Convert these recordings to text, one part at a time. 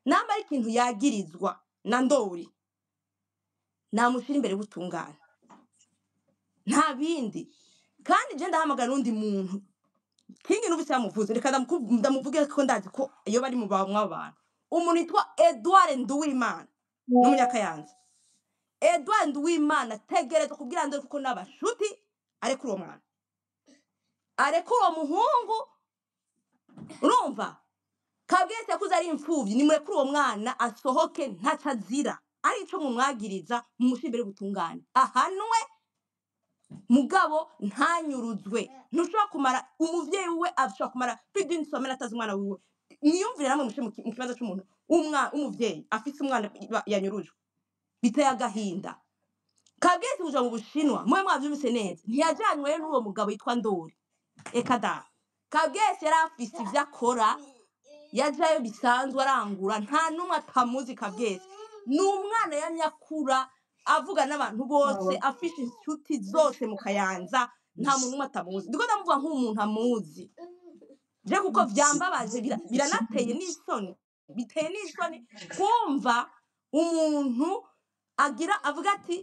namba ari ikintu yagirizwa na Ndori namushira imbere y'ubutungane nta bindi kandi je ndahamagara undi muntu kingi n'ubise yamuvuze reka ndamuvuge ko ndazi ko iyo bari mu bamwe abantu umuntu yitwa Edouard Nduwimana n'umunyakayanza Edouard Nduwimana tegereza kubwira Ndori kuko n'abashuti arekura uwo mwana arekura uwo muhungu urumva Kabwese yakuze ari imfuvyi nimurekura uwo mwana asohoke ntacazira ari ico mumwagiriza mumushibere butungane ahanwe mugabo ntanyuruzwe ntushobora kumara umuvyeyi we ashobora kumara plus d'une semaine atazi umwana wiwe niyumvire namwe mushe mu kibazo cy'umuntu umuvyeyi afise umwana yanyurujwe biteye agahinda Kabwese kuja mu Bushinwa mwe mwavyumvise neza ntiyajanywe n'uwo mugabo yitwa Ndori eka da Kabwese yari afise ivyo akora yajayo bisanzwe arangura nta numwe atamuzi Kabwese n'umwana yamyakura avuga n'abantu bose afishe inshuti zose mu Kayanza nta muntu umwe atamuzi ndiko ndamuvuga nk'umuntu amuzi je kuko vyambabaje biranateye n'isoni biteye n'isoni kumva umuntu avuga ati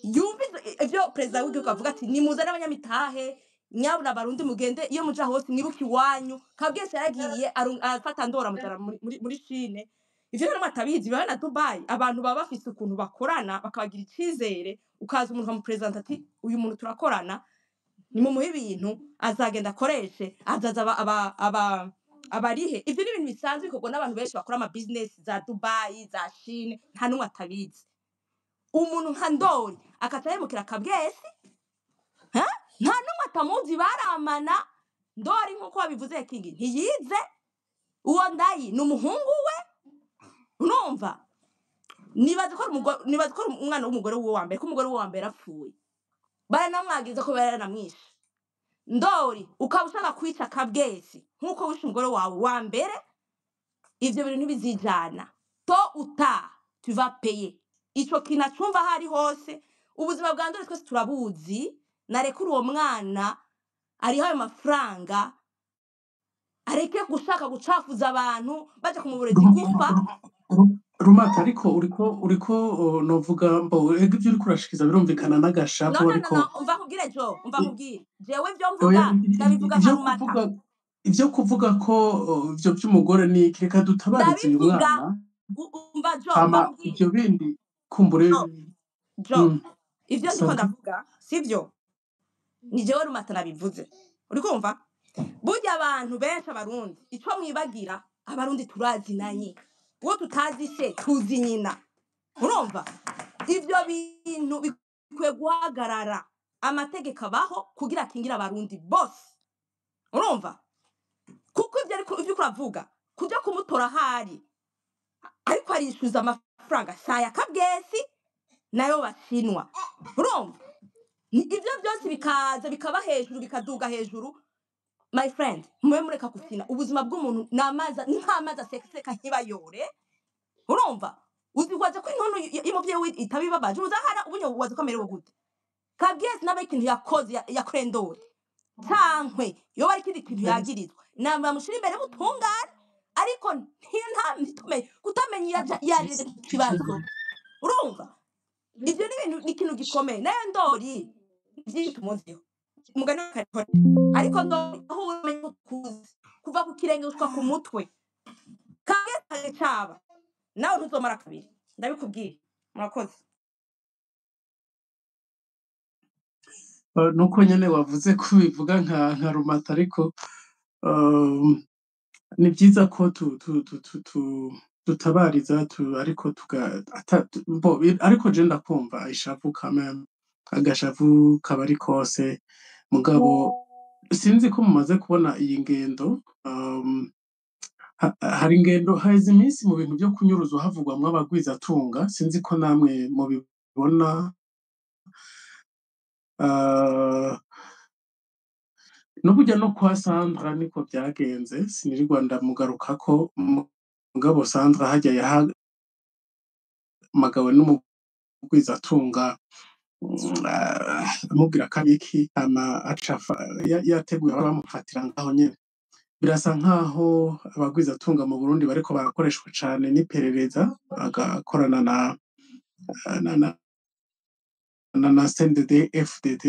yumvize ivyo president w'igihugu avuga ati nimuze n'abanyamitahe nyabuna abarundi mugende iyo muja hose mwibuka iwanyu Kabwese yaragiye arafata Ndora mujana muri Chine ivyo rero matabizi biba na Dubai abantu baba bafise ukuntu bakorana bakabagira icizere ukaza umuntu mu president ati uyu muntu turakorana ni mu muhe ibintu azagenda akoreshe azaza abarihe ivyo ni ibintu bisanzwe bikorwa n'abantu benshi bakora ama business za Dubai za Chine nta numwe atabizi umuntu nka Ndori akatahemukira Kabwese nta numwe atamuzi baramana Ndori nkuko babivuze kingi ntiyize uwo ndayi n'umuhungu we urumva nibaza ko umwana w'umugore we wa mbere ko umugore we wa mbere apfuye baranamwagiza ko baranamwishe Ndori ukaba ushaka kwica Kabwese nkuko wishe umugore wawe wa mbere ivyo bintu ntibizijana to uta tu vas payer ico kinacumva hari hose ubuzima bwa Ndori twese turabuzi narekura uwo mwana ariho ayo mafaranga areke gushaka gucafuza abantu baje kumuburezi gufa Rumata ariko uriko novuga mbo ega ivyo uriko urashikiza birumvikana n'agashapo ariko umva kubwire jewe vyo mvuga ndabivuga nka Rumata ivyo kuvuga ko ivyo by'umugore ni reka dutabarize uyu mwana umva hama ivyo bindi kumbure ivyo ndiko ndavuga sivyo ni jewe Rumata nabivuze uriko umva burya abantu benshi abarundi ico mwibagira abarundi turazinanye uwo tutazi se tuzi nyina urumva ivyo bintu bikwiye guhagarara amategeko abaho kugira akingira abarundi bose urumva kuko ivyo uravuga kuja kumutora hari ariko arishuza amafaranga saya Kabwese nayo Bashinwa urumva ivyo byose bikaza bikaba hejuru bikaduga hejuru my friend mwe mureka kufina ubuzima bw'umuntu namaza nk'amaza sekeseka nkibayore urumva uzigwaje ko inkono y'umuvyeyi itabibabaje uzahara ubunyo waze kamerewe gute Kabwese nabe ikintu yakoze yakoreye Ndori tankwe yo bari kindi kintu yagirizwa namba mushira imbere butungane ariko ntitume kutamenya yarire kibazo urumva ivyo ni ibintu ikintu gikomeye nayo Ndori vyitumuziho umugani w'akarikora ariko Ndori aho umenye kuva ku kirenge gushika ku mutwe Kabwese caba nawe ntuzomara kabiri ndabikubwiye murakoze nuko nyene wavuze ko bivuga nka Rumata ariko ni byiza ko dutabariza ariko ariko je ndakumva ishavu kameme agashavu kabari kose mugabo sinzi ko mumaze kubona iyi ngendo hari ingendo haize iminsi mu bintu byo kunyuruza havugwamwo abagwizatunga sinzi ko namwe mubibona n'uburyo no kwa Sandra niko byagenze sinirirwa ndamugarukako mugabo Sandra hajya yahamagawe n'umugwizatunga amubwira kabiki ama acafa yateguye bamufatira ngaho nyene birasa nk'aho abagwizatunga mu Burundi bariko barakoreshwa cane n'iperereza bagakorana na CNDD FDD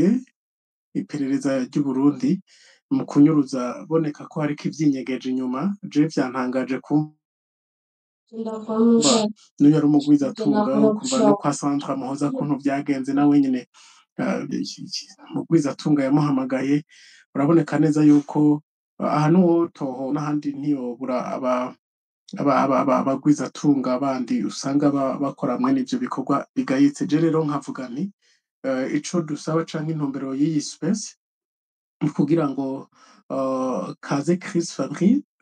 iperereza ry'u Burundi mu kunyuruza boneka ko hariko ivyinyegeje inyuma je vyantangaje kumva niyo yari umugwizatunga ukumva no kwa Sandra Muhoza kuntu vyagenze nawe nyene umugwizatunga yamuhamagaye uraboneka neza yuko aha n'uwo toho n'ahandi ntiyobura abagwizatunga bandi usanga bakora mwene ivyo bikorwa bigayitse je rero nkavuga nti ico dusaba canke intumbero y'iyi space kugira ngo kaze Chris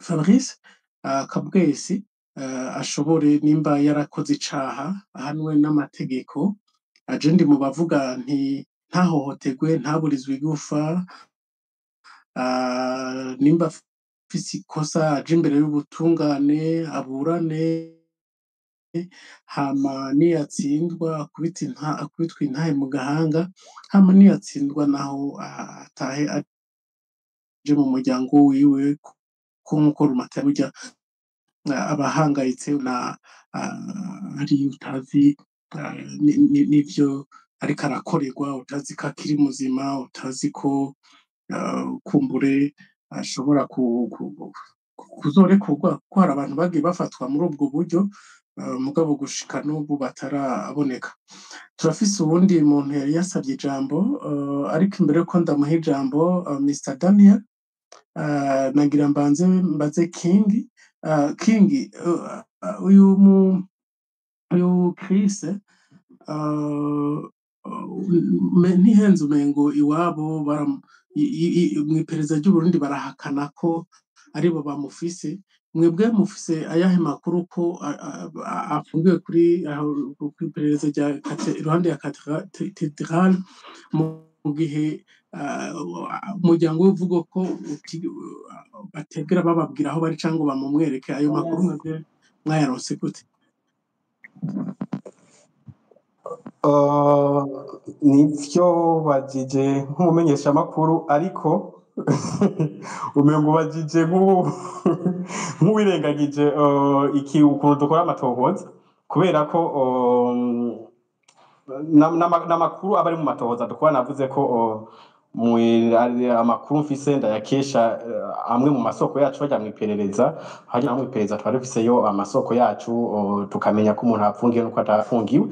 Fabrice Kabwesi ashobore nimba yarakoze icaha ahanwe n'amategeko aje ndi mu bavuga nti ntahohotegwe ntaburizwe igufa nimba afise ikosa aje imbere y'ubutungane aburane hama niyatsindwa akubitwa intahe mu gahanga hama niyatsindwa naho atahe aje mu muryango wiwe nk'uko Rumata burya abahangayitse na ari utazi n'ivyo ariko arakorerwa utazi ko akiri muzima utazi ko kumbure ashobora kuzorekurwa ko hari abantu bagiye bafatwa muri ubwo buryo mugabo gushika n'ubu bataraboneka. Turafise uwundi muntu yari yasavye ijambo ariko imbere yuko ndamuha ijambo Mr Daniel nagira mbaze King uyu Chris ntihenze umengo iwabo mw'iperereza ry'u Burundi barahakana ko aribo bamufise mwebwe mufise ayahe makuru ko afungiwe kuri iperereza rya iruhande ya Cathedrale mu gihe umuryango uvuga ko bategera bababwira aho bari canke bamumwereke ayo makuru mwebwe mwayaronse gute? Nivyo bajije nk'umumenyesha makuru ariko umengo bajije nk'uwirengagije ukuntu dukora amatohoza kubera ko n'amakuru aba ari mu matohoza dukora navuze ko amakuru mfise ndayakesha amwe mu masoko yacu bajya mw'iperereza hanyuma mw'iperereza twari dufiseyo amasoko yacu tukamenya ko umuntu apfungiwe nuko atafungiwe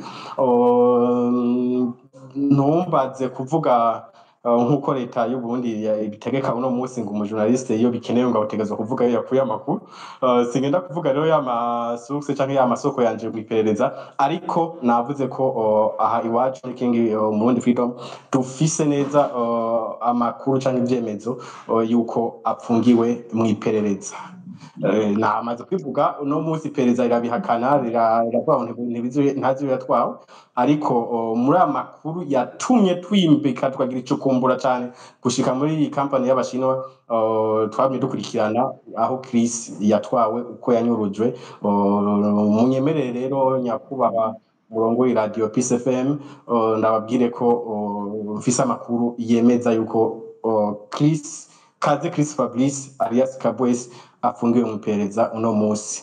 ntumbaze kuvuga nk'uko leta y'u Burundi ibitegeka uno munsi ngo umujournaliste iyo bikenewe ngo ategezwa kuvuga iyo yakuye amakuru singenda kuvuga rero y'amasource canke y'amasoko yanje mw'iperereza ariko navuze ko aha iwacu King Burundi Freedom dufise neza amakuru canke ivyemezo yuko apfungiwe mw'iperereza namaze kwivuga uno munsi iperereza irabihakana riravuga ntazi yatwawe ariko muri amakuru yatumye twimbika twagira icukumbura cyane gushika muri iyi company y'abashinwa twabye dukurikirana aho Chris yatwawe uko yanyurujwe munyemerere rero nyakubahwa murongo radio Peace FM ndababwire ko mfise amakuru yemeza yuko Chris Fabrice alias Kabwesi afungiwe mu iperereza uno munsi.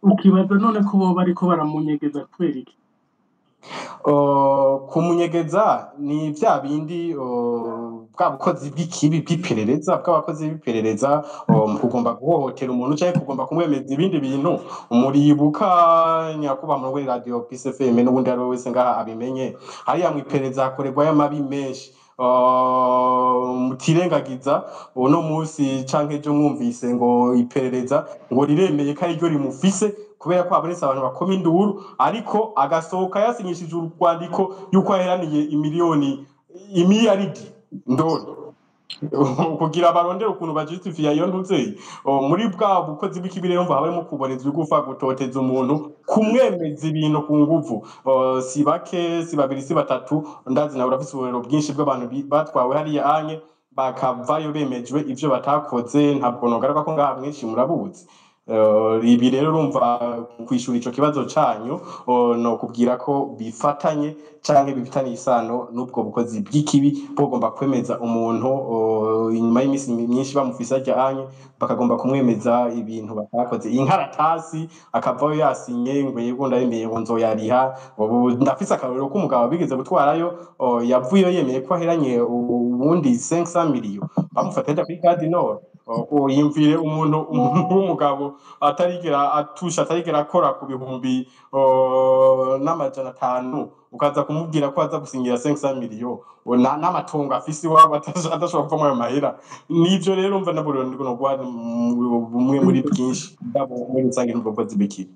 Ukibaza none ko bo bariko baramunyegeza kubera iki? Kumunyegeza ni vya bindi bw'abakozi bw'ikibi bw'iperereza bw'abakozi b'iperereza kugomba guhohotera umuntu cyangwa kugomba kumwemeza ibindi bintu muribuka nyakuba mu radio Peace FM n'ubundi ari wese ngaha abimenye hariya mu iperereza hakorerwa y'amabi menshi mutirengagiza uno munsi canke ejo mwumvise ngo iperereza ngo riremeye ko ariryo rimufise kubera ko abonetse abantu bakoma induru ariko agasohoka yasinyishije urwandiko yuko aheraniye imiliyaridi ndori kugira barondera ukuntu bajustifia iyo ntuze muri bwa bukozi bw'ikibire yumva habemo kuborezwa igufa gutoteza umuntu kumwemeza ibintu ku nguvu si bake si babiri si batatu ndazi nawe urafise uburero bwinshi bw'abantu batwawe hariya anye bakavayo bemejwe ivyo batakoze ntabwo nogaruka ko ngaha mwinshi murabuzi ibi rero urumva kwishura ico kibazo canyu no kubwira ko bifatanye canke bifitanye isano n'ubwo bukozi bw'ikibi bugomba kwemeza umuntu inyuma y'imisi myinshi bamufise ajyanye bakagomba kumwemeza ibintu batakoze inkaratasi akavayo yasinye ngo yego ndayemeye ngo nzoyariha ndafise akarorero k'umugabo bigeze gutwarayo yavuyeyo yemeye ko aheranye ubundi 500 million bamufata kuri Cardinal yimvire umuntu w'umugabo atarigera atusha atarigera akora ku bihumbi n'amajana 5 ukaza kumubwira ko aza gusinyira 500 million n'amatongo afise iwabo adashobora kuvamo ayo mahera nivyo rero mva naburo no guha bumwe muri byinshi muri rusange n'ubwo zibiki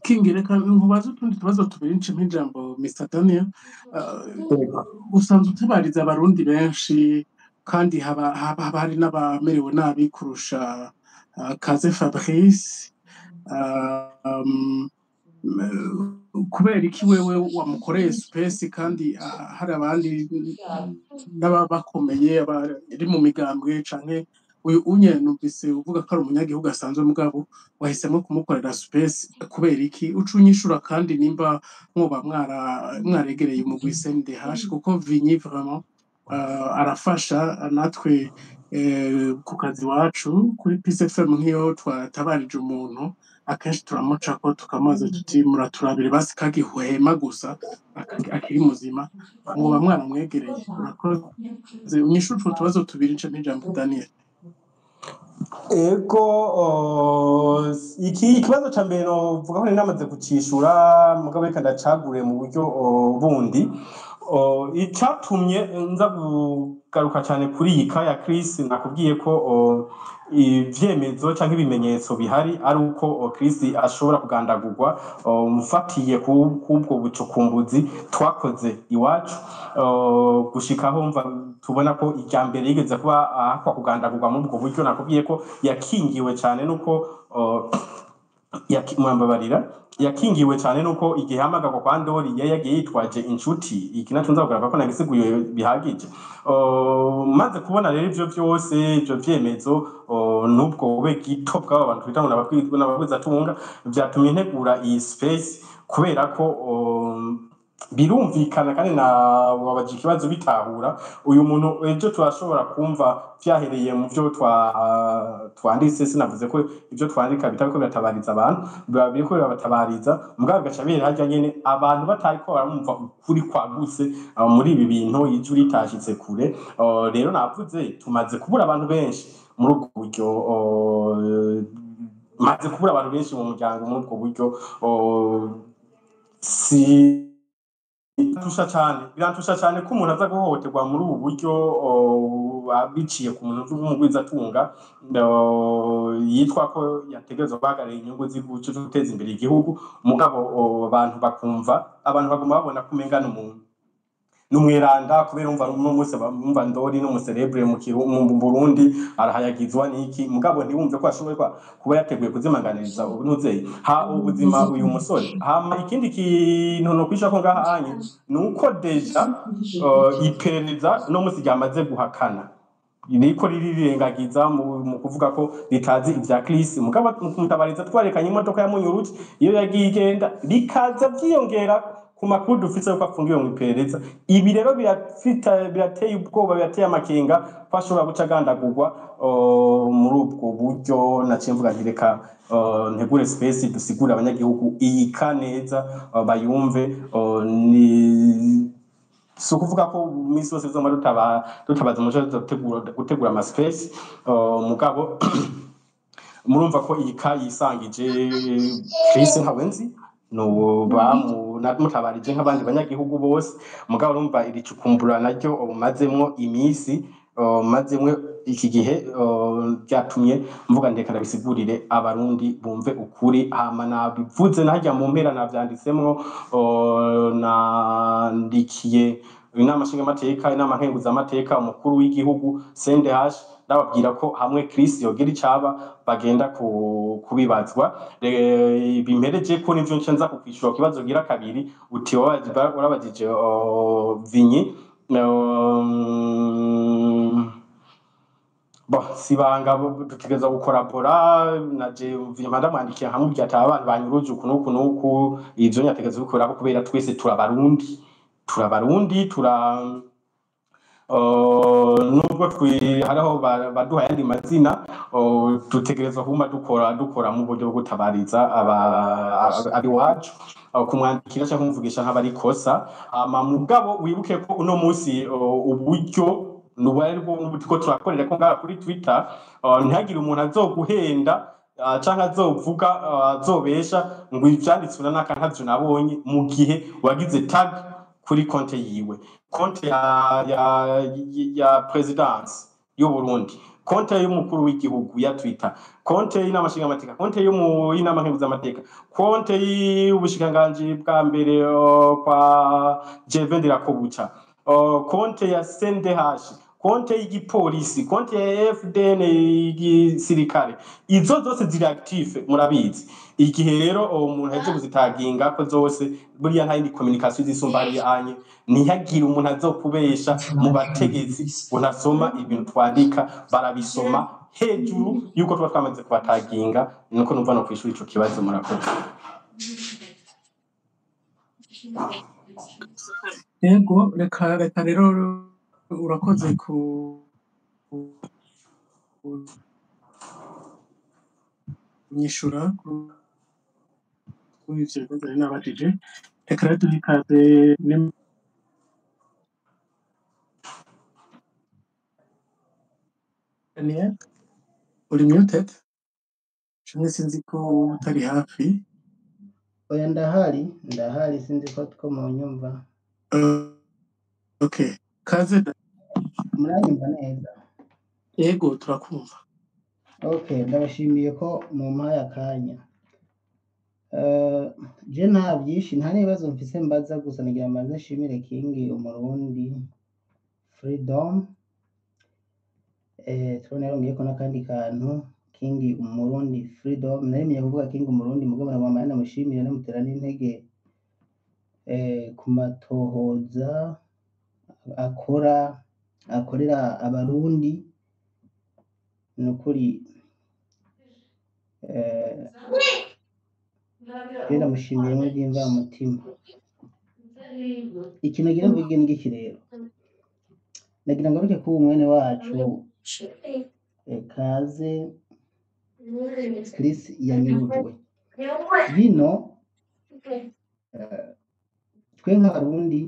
kingireka nkubaza utundi tubazo tubiri nce nk'ijambo Mr Daniel usanzwe utabariza abarundi benshi kandi haba hari n'abamerewe nabi kurusha Kaze Fabrice kubera iki wewe wamukoreye space kandi hari abandi n'abakomeye bari mu migambwe canke uyu unye numvise uvuga ko ari umunyagihugu asanzwe mugabo wahisemo kumukorera space kubera iki ucunyishura kandi nimba mwoba mwaregereye umugwi CNDH kuko Vinyi vraiment arafasha natwe ku kazi wacu kuri Peace FM nk'iyo twatabarije umuntu akenshi turamuca ko tukamaze tuti muraturabire basi kagihwema gusa akiri muzima mwoba mwaramwegereye urakoze unyishura utwo tubazo tubiri nce n'ijambo Daniel. Ego iki kibazo ca mbere novuga ko namaze kucishura mugabo reka ndacagure mu buryo bundi icatumye nza kugaruka cyane kuri iyi ka ya Chris nakubwiye ko ivyemezo canke ibimenyetso bihari ari uko Chris ashobora kugandagurwa mufatiye kubwo bucukumbuzi twakoze iwacu gushikaho mva tubona ko ijya mbere yigeze kuba akwa kugandagurwa muri ubwo buryo nakubwiye ko yakingiwe cyane nuko mwambabarira yakingiwe cyane nuko igihe hamagako kwa Ndori yagiye yitwaje inshuti iki naco nzavuga ko nagisiguye bihagije maze kubona rero ivyo byose ivyo vyemezo nubwo bube gito bw'abantu twita ngo n'ababwiza tunga vyatumye ntegura iyi space kubera ko birumvikana kandi na wabaje ikibazo bitahura uyu muntu ejo turashobora kumva vyahereye mu byo twanditse sinavuze ko ibyo twandika bitabiko biratabariza abantu biriko birabatabariza mugabo gaca bihera hajya nyene abantu batariko baramumva ukuri kwaguse muri ibi bintu ije uritashitse kure rero navuze tumaze kubura abantu benshi muri ubwo buryo maze kubura abantu benshi mu muryango muri ubwo buryo si birantusha cyane ko umuntu aza guhohoterwa muri ubu buryo biciye ku muntu w'umugwiza atunga yitwa ko yategerezwa guhagararira inyungu z'igihugu cyo guteza imbere igihugu mugabo abantu bakumva abantu baguma babona ko umengana umuntu numweranda kubera umva umunsi bamva Ndori no muserebre mu Burundi arahayagizwa niki mugabo ntiwumve ko ashoboye kuba yateguye kuzimanganiriza ubunuzeye ubuzima uyu musore hama ikindi kintu no kwisha ko ngahanye nuko deja iperereza no musi ryamaze guhakana niko ririrengagiza mu kuvuga ko ritazi ivya Chris mugabo mutabariza twarekanye imodoka ya Munyuruti iyo yagiye igenda bikaza byiyongera ku makuru dufise ko afungiwe mu iperereza ibi rero birateye ubwoba birateye amakenga ko ashobora guca agandagurwa muri ubwo buryo naciye mvuga nti reka ntegure space dusigure abanyagihugu iyi ka neza bayumve si ukuvuga ko iminsi yose bizoma dutabaza umuco gutegura ama space mugabo murumva ko iyi ka yisangije Chris nkawenzi no mutabarije nk'abandi banyagihugu bose mugabo urumva iri cukumbura naryo mazemwo imisi mazemwe iki gihe byatumye mvuga ndeka ndabisigurire abarundi bumve ukuri hama nabivuze najya mu mpera navyanditsemwo nandikiye inama nshingamateka inama nkenguzamateka umukuru w'igihugu CNDH ndababwira ko hamwe Chris yogira icaba bagenda kubibazwa bimpereje ko nivyo nca nza kukwishura kibazo gira kabiri uti warabajije Vinyi sibanga dutegereza gukorabora naje vyuma ndamwandikiye nkamubwira ati abantu banyuruje uku nuku nuku ivyo nyategereza gukorako kubera twese turabarundi nubwo hariho baduha yandi mazina dutegereza kuma dukora mu buryo bwo gutabariza abiwacu kumwandikira cyangwa kumuvugisha nk'abari kosa mugabo wibuke ko uno munsi uburyo nuko turakorera ko ngaha kuri Twitter ntihagire umuntu azoguhenda canke azovuga azobesha ngo ivyanditswe n'aka ntavyo nabonye mu gihe wagize tag kuri konte yiwe konte ya presidence y'u Burundi konte y'umukuru w'igihugu ya Twitter konte y'inamashinga amateka konte y'inama nkenguzamateka konte y'ubushikiranganji bwa mbere kwa Jevendera Kobucha konte ya CNDH konte y'igipolisi konte ya FDN y'igisirikare izo zose ziri active murabizi igihe rero umuntu aje kuzitaginga ko zose buriya nta yindi communication zisumba ari anye ntihagire umuntu azokubesha mu bategetsi unasoma ibintu twandika barabisoma hejuru yuko tuba twamaze kubataginga nuko numva no kwishura ico kibazo murakoze yego reka rero urakoze kunyishura kuri ivyo bibazo nabajije reka rero duhe ikaze Daniel uri muted canke sinzi ko utari hafi oya ndahari sinzi ko two mu nyumva okay kaze muranyumva neza yego turakumva okay ndabashimiye ko mumpaye akanya je nta byinshi nta n'ibibazo mfise mbaza gusa nagira amaze nshimire King Umurundi Freedom tubona yarongeyeko n'akandi kantu King Umurundi Freedom naremeye kuvuga King Umurundi mugabo nabamaye namushimire namutera n'intege ku matohoza akorera abarundi nukuri genda mushimiye mu byimva mutima ikintu nagira mvuge n'iki rero nagira ngaruke ku umwene wacu kaze Chris yanyurujwe bino twe nk'abarundi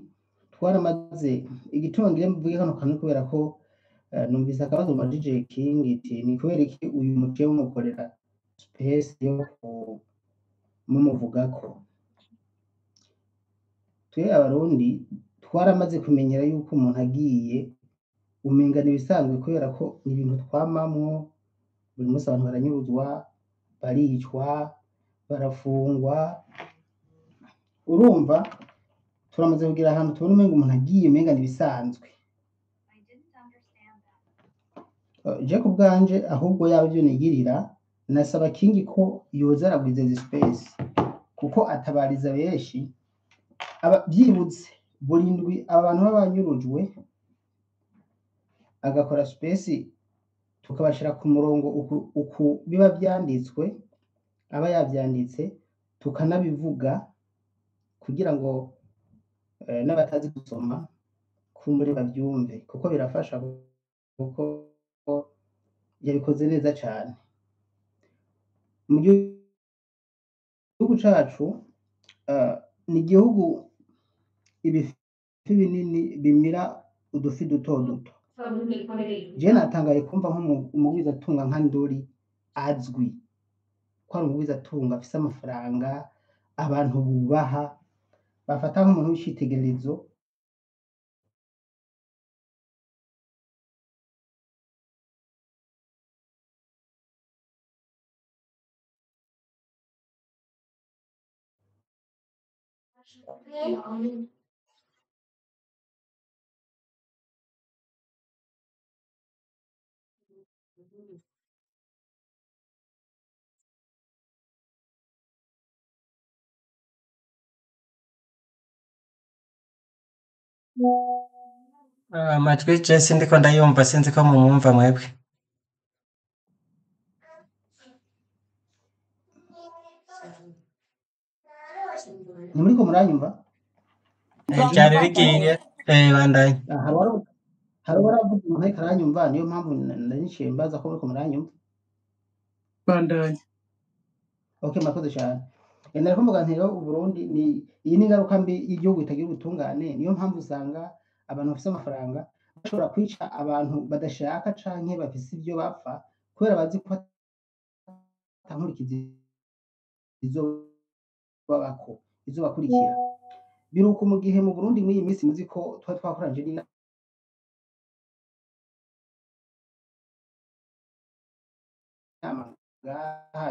twaramaze igituma ngira mvuge hano kantu kubera ko numvise akabazo majije King iti ni kubera iki uyu muce w'umukorera space yo mumuvugako twe abarundi twaramaze kumenyera yuko umuntu agiye umengana ibisanzwe kubera ko ni ibintu twamamwo buri munsi abantu baranyuruzwa baricwa barafungwa urumva turamaze kugira ahantu tubona umenga umuntu agiye umengana ibisanzwe je ku bwanje ahubwo yaba byo nigirira nasaba King ko yoza aragwiza space kuko atabariza benshi byibutse burindwi abantu babanyurujwe agakora space tukabashira ku murongo uku biba byanditswe aba yabyanditse tukanabivuga kugira ngo n'abatazi gusoma kumuri babyumve kuko birafasha kuko yabikoze neza cyane mu gihugu cacu ni igihugu ibifi binini bimira udufi duto duto je natangaye kumva nk'umugwiza atunga nka Ndori azwi ko ari umugwiza atunga afise amafaranga abantu bubaha bafata nk'umuntu w'icitegererezo amajwi je sindiko ndayumva sinzi ko mumwumva mwebwe ntimuriko muranyumva cyane rigiye bandanye hari uwaravuze umuntu ariko aranyumva niyo mpamvu niciye mbaza ko muriko muranyumva bandanye okay murakoze cyane nariko mvuga nti rero Uburundi ni iyi ni ingaruka mbi y'igihugu itagira ubutungane niyo mpamvu usanga abantu bafise amafaranga bashobora kwica abantu badashaka canke bafise ibyo bapfa kubera bazi ko atankurikizi izobabako izobakurikira biruko mu gihe mu Burundi mw'iyi minsi muzi ko twakoranje n'inama ngaha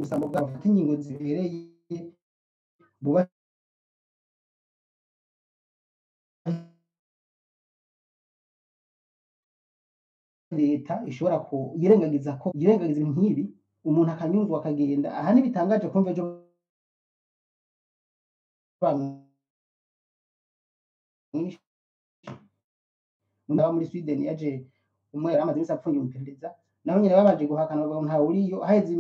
usanga bafata ingingo zibereye buba leta ishobora yirengagiza ibintu nk'ibi umuntu akanyumva akagenda aha ntibitangaje kumva ejo bamwishe muri Sweden yaje umwe yari amaze iminsi apfungiwe iperereza naho nyine babaje guhakana bavuga ntawe uriyo haheze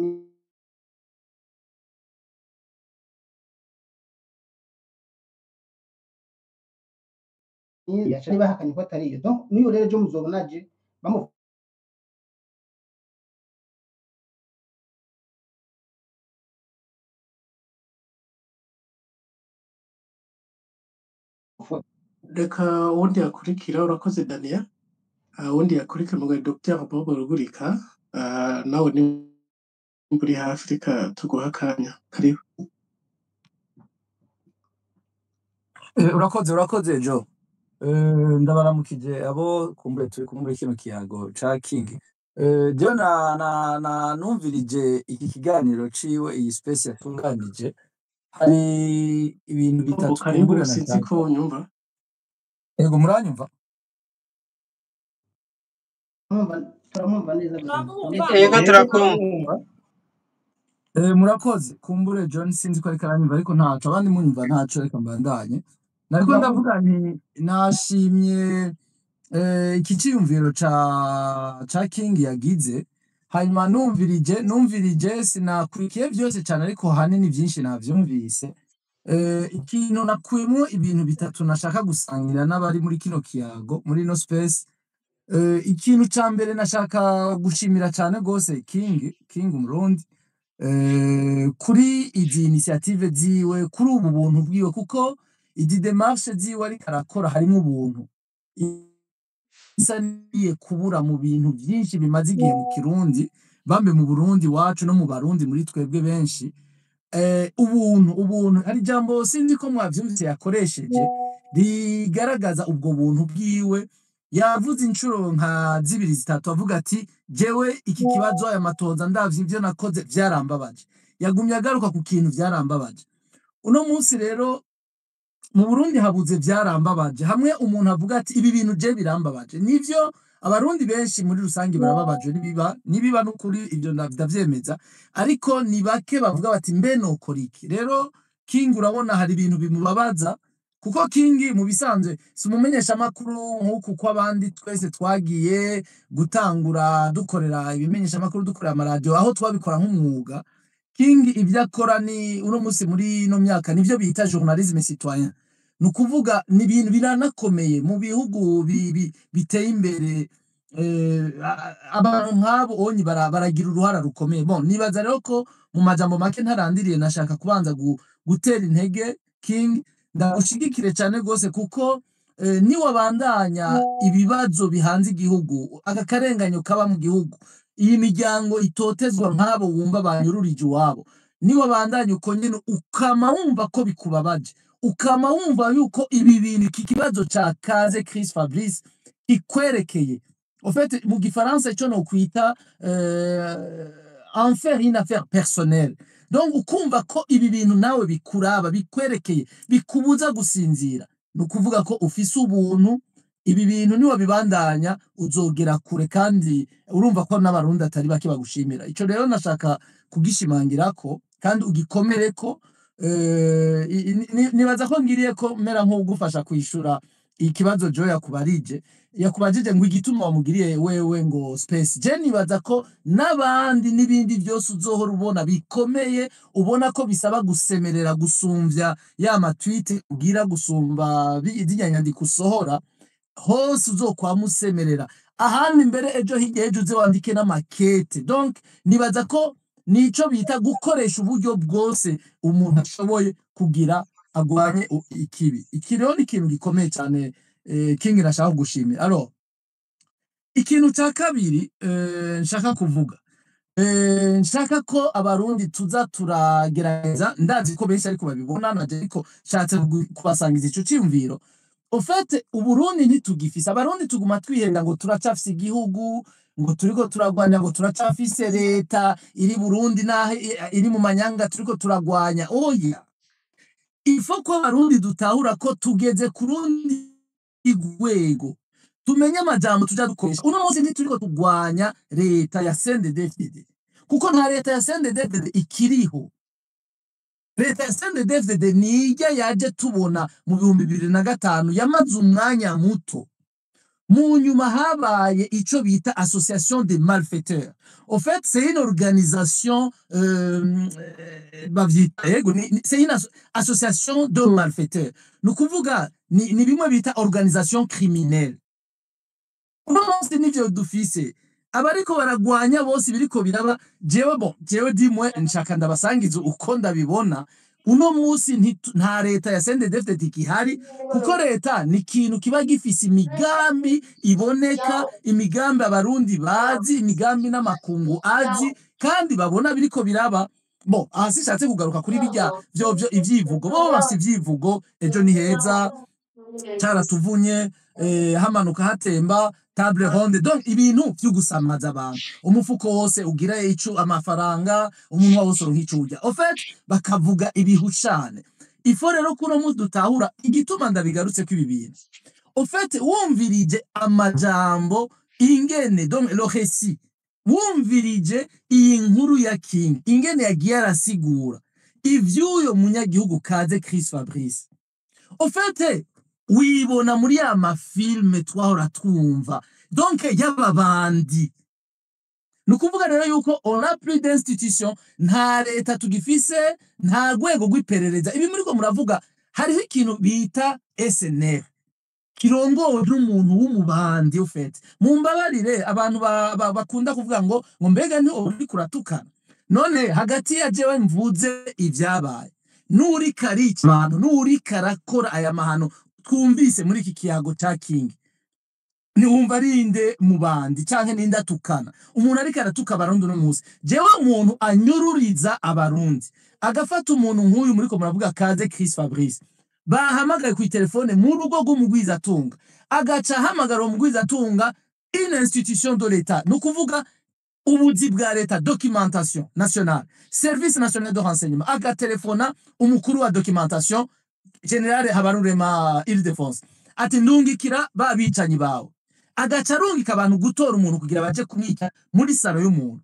yaca bahakanye ko atariyo donc niyo rero ejo muzobonaje bamu reka uwundi yakurikira urakoze Daniel uwundi yakurikira mugabo Dr Bob Rugurika nawe ni uri hafi reka tuguha akanya karibu urakoze Jo ndabaramukije abo kumbure turi kumwe kino kiyago ca King je na numvirije iki kiganiro ciwe iyi space yatunganije hari ibintu bitatu karibu sinzi ko unyumva yego muranyumva turamwumva neza yego turakumva murakoze kumbure John sinzi ko ariko aranyumva ariko ntaco abandi munyumva ntaco reka mbandanye nariko ndavuga nti nashimye iki ciyumviro ca King yagize hanyuma numvirije sinakurikiye vyose cane ariko hanini vyinshi navyumvise ikintu nakuyemo ibintu bitatu nashaka gusangira n'abari muri kino kiyago muri no space ikintu ca mbere nashaka gushimira cane gose King Umurundi kuri izi initiative ziwe kuri ubu buntu bwiwe kuko izi démarche ziwe ariko arakora harimo ubuntu isa niye kubura mu bintu byinshi bimaze igihe mu Kirundi bambe mu Burundi wacu no mu Barundi muri twebwe benshi ubuntu hari jambo sindi ko mwavyumvise yakoresheje rigaragaza ubwo buntu bwiwe yavuze inshuro nka zibiri zitatu avuga ati jewe iki kibazo aya matoza ndavye ivyo nakoze vyarambabaje yagumye agaruka ku kintu vyarambabaje uno munsi rero mu Burundi habuze vyarambabaje hamwe umuntu avuga ati ibi bintu je birambabaje nivyo abarundi benshi muri rusange barababaje nibiba n'ukuri ivyo ndavyemeza ariko ni bake bavuga bati mbe nokora iki rero King urabona hari ibintu bimubabaza kuko King mu bisanzwe si umumenyesha makuru nk'uko kwa abandi twese twagiye gutangura dukorera ibimenyesha makuru dukorera amaradio aho twabikora nk'umwuga King ivyo akora ni uno munsi muri no myaka nivyo bita journalisme citoyen nukuvuga ni ibintu biranakomeye mu bihugu biteye imbere abantu nk'abo onyi baragira uruhara rukomeye bon nibaza rero ko mu majambo make ntarandiriye nashaka kubanza gutera intege King ndagushigikire cyane gose kuko niwabandanya ibibazo bihanze igihugu aka karenganyo kaba mu gihugu iyi miryango itotezwa nk'abo wumva banyururije iwabo niwe bandanye uko nyene ukama wumva ko bikubabaje ukama wumva yuko ibi bintu iki kibazo ca kaze Chris Fabrice ikwerekeye en fait mu gifaransa ico no kwita en faire une affaire personnelle donc ukumva ko ibi bintu nawe bikuraba bikwerekeye bikubuza gusinzira no kuvuga ko ufise ubuntu ibi bintu niwe bibandanya uzogera kure kandi urumva ko n'abarundi atari bake bagushimira ico rero nashaka kugishimangirako kandi ugikomereko nibaza ko ngiriye ko mera nko gufasha kwishura ikibazo Joe yakubajije ngo igituma wamugiriye wewe ngo space je nibaza ko nabandi nibindi byose uzohora ubona bikomeye ubona ko bisaba gusemerera gusumvya ya matweet ugira gusumba idinyanyandiko usohora hose uzokwamusemerera ahandi mbere ejo hirya ejo uze wandike n'amakete donc nibaza ko nico bita gukoresha uburyo bwose umuntu ashoboye kugira agwanye ikibi ikiriho ni ikintu gikomeye cyane King irashaka gushimira alors ikintu cya kabiri nshaka kuvuga nshaka ko abarundi tuza turagerageza ndazi ko benshi ariko babibona naje ariko nshatse kubasangiza ico cyumviro au fait uburundi ntitugifise abarundi tuguma twihenda ngo turacafise igihugu ngo turiko turagwanya ngo turacafise leta iri Burundi naho iri mu manyanga turiko turagwanya oya ifo ko abarundi dutahura ko tugeze ku rundi igwego tumenye amajambo tuja dukoresha uno munsi ntituriko tugwanya leta ya CNDD-FDD kuko nta leta ya CNDD-FDD ikiriho leta ya CNDD-FDD nijya yaje tubona mu 2005 yamaze umwanya muto mu nyuma habaye ico bita association des malfaiteurs en fait c'est une organisation c'est une association de malfaiteurs ni kuvuga ni bimwe bita organisation criminelle uno munsi nivyo dufise abariko baragwanya bose biriko biraba jewe dimwe nshaka ndabasangiza uko ndabibona uno munsi nta leta ya CNDD-FDD ikihari kuko leta ni ikintu kiba gifise imigambi iboneka imigambi abarundi bazi imigambi n'amakungu azi kandi babona biriko biraba ahasi shatse kugaruka kuri bijya byo ivyivugo bo bafise ivyivugo ejo ni heza caratuvunye hamanuka hatemba table ronde donc ibintu byo gusamaza abantu umufuko wose ugira ico amafaranga umuntu wose uruhicujya en fait bakavuga ibihushane ifo rero kuno mudutahura igituma ndabigarutse ko ibibintu en fait wumvirije amajambo ingene donc le récit wumvirije iyi nkuru ya King ingene yagiye arasigura ivyuyo munyagihugu kaze Chris Fabrice en fait wibona muri ya mafilme twahora twumva donc y'ababandi nukuvuga rero yuko on a plus d'institution nta leta tugifise nta rwego rw'iperereza ibi muri ko muravuga hariho ikintu bita SNR kirongowe n'umuntu w'umubandi ufete mumbabarire abantu bakunda kuvuga ngo mbega nti uri kuratukana none hagati ya jewe mvuze ivyabaye nuri karici abantu nuri karakora aya mahano twumvise muri iki kiyago ca King ni wumva arinde mubandi canke nindatukana umuntu ariko aratuka abarundi no munsi jewe umuntu anyururiza abarundi agafata umuntu nk'uyu muri ko muravuga kaze Chris Fabrice bahamagaye ku telefone mu rugo rw'umugwiza atunga agaca hamagara umugwiza atunga une institution de l'État no kuvuga ubuzi bwa leta documentation nationale service national de renseignement agatelefona umukuru wa documentation General Habarurema Ile-de-France ati ndungikira babicanyi bawe agaca arungika abantu gutora umuntu kugira baje kumwita muri saro y'umuntu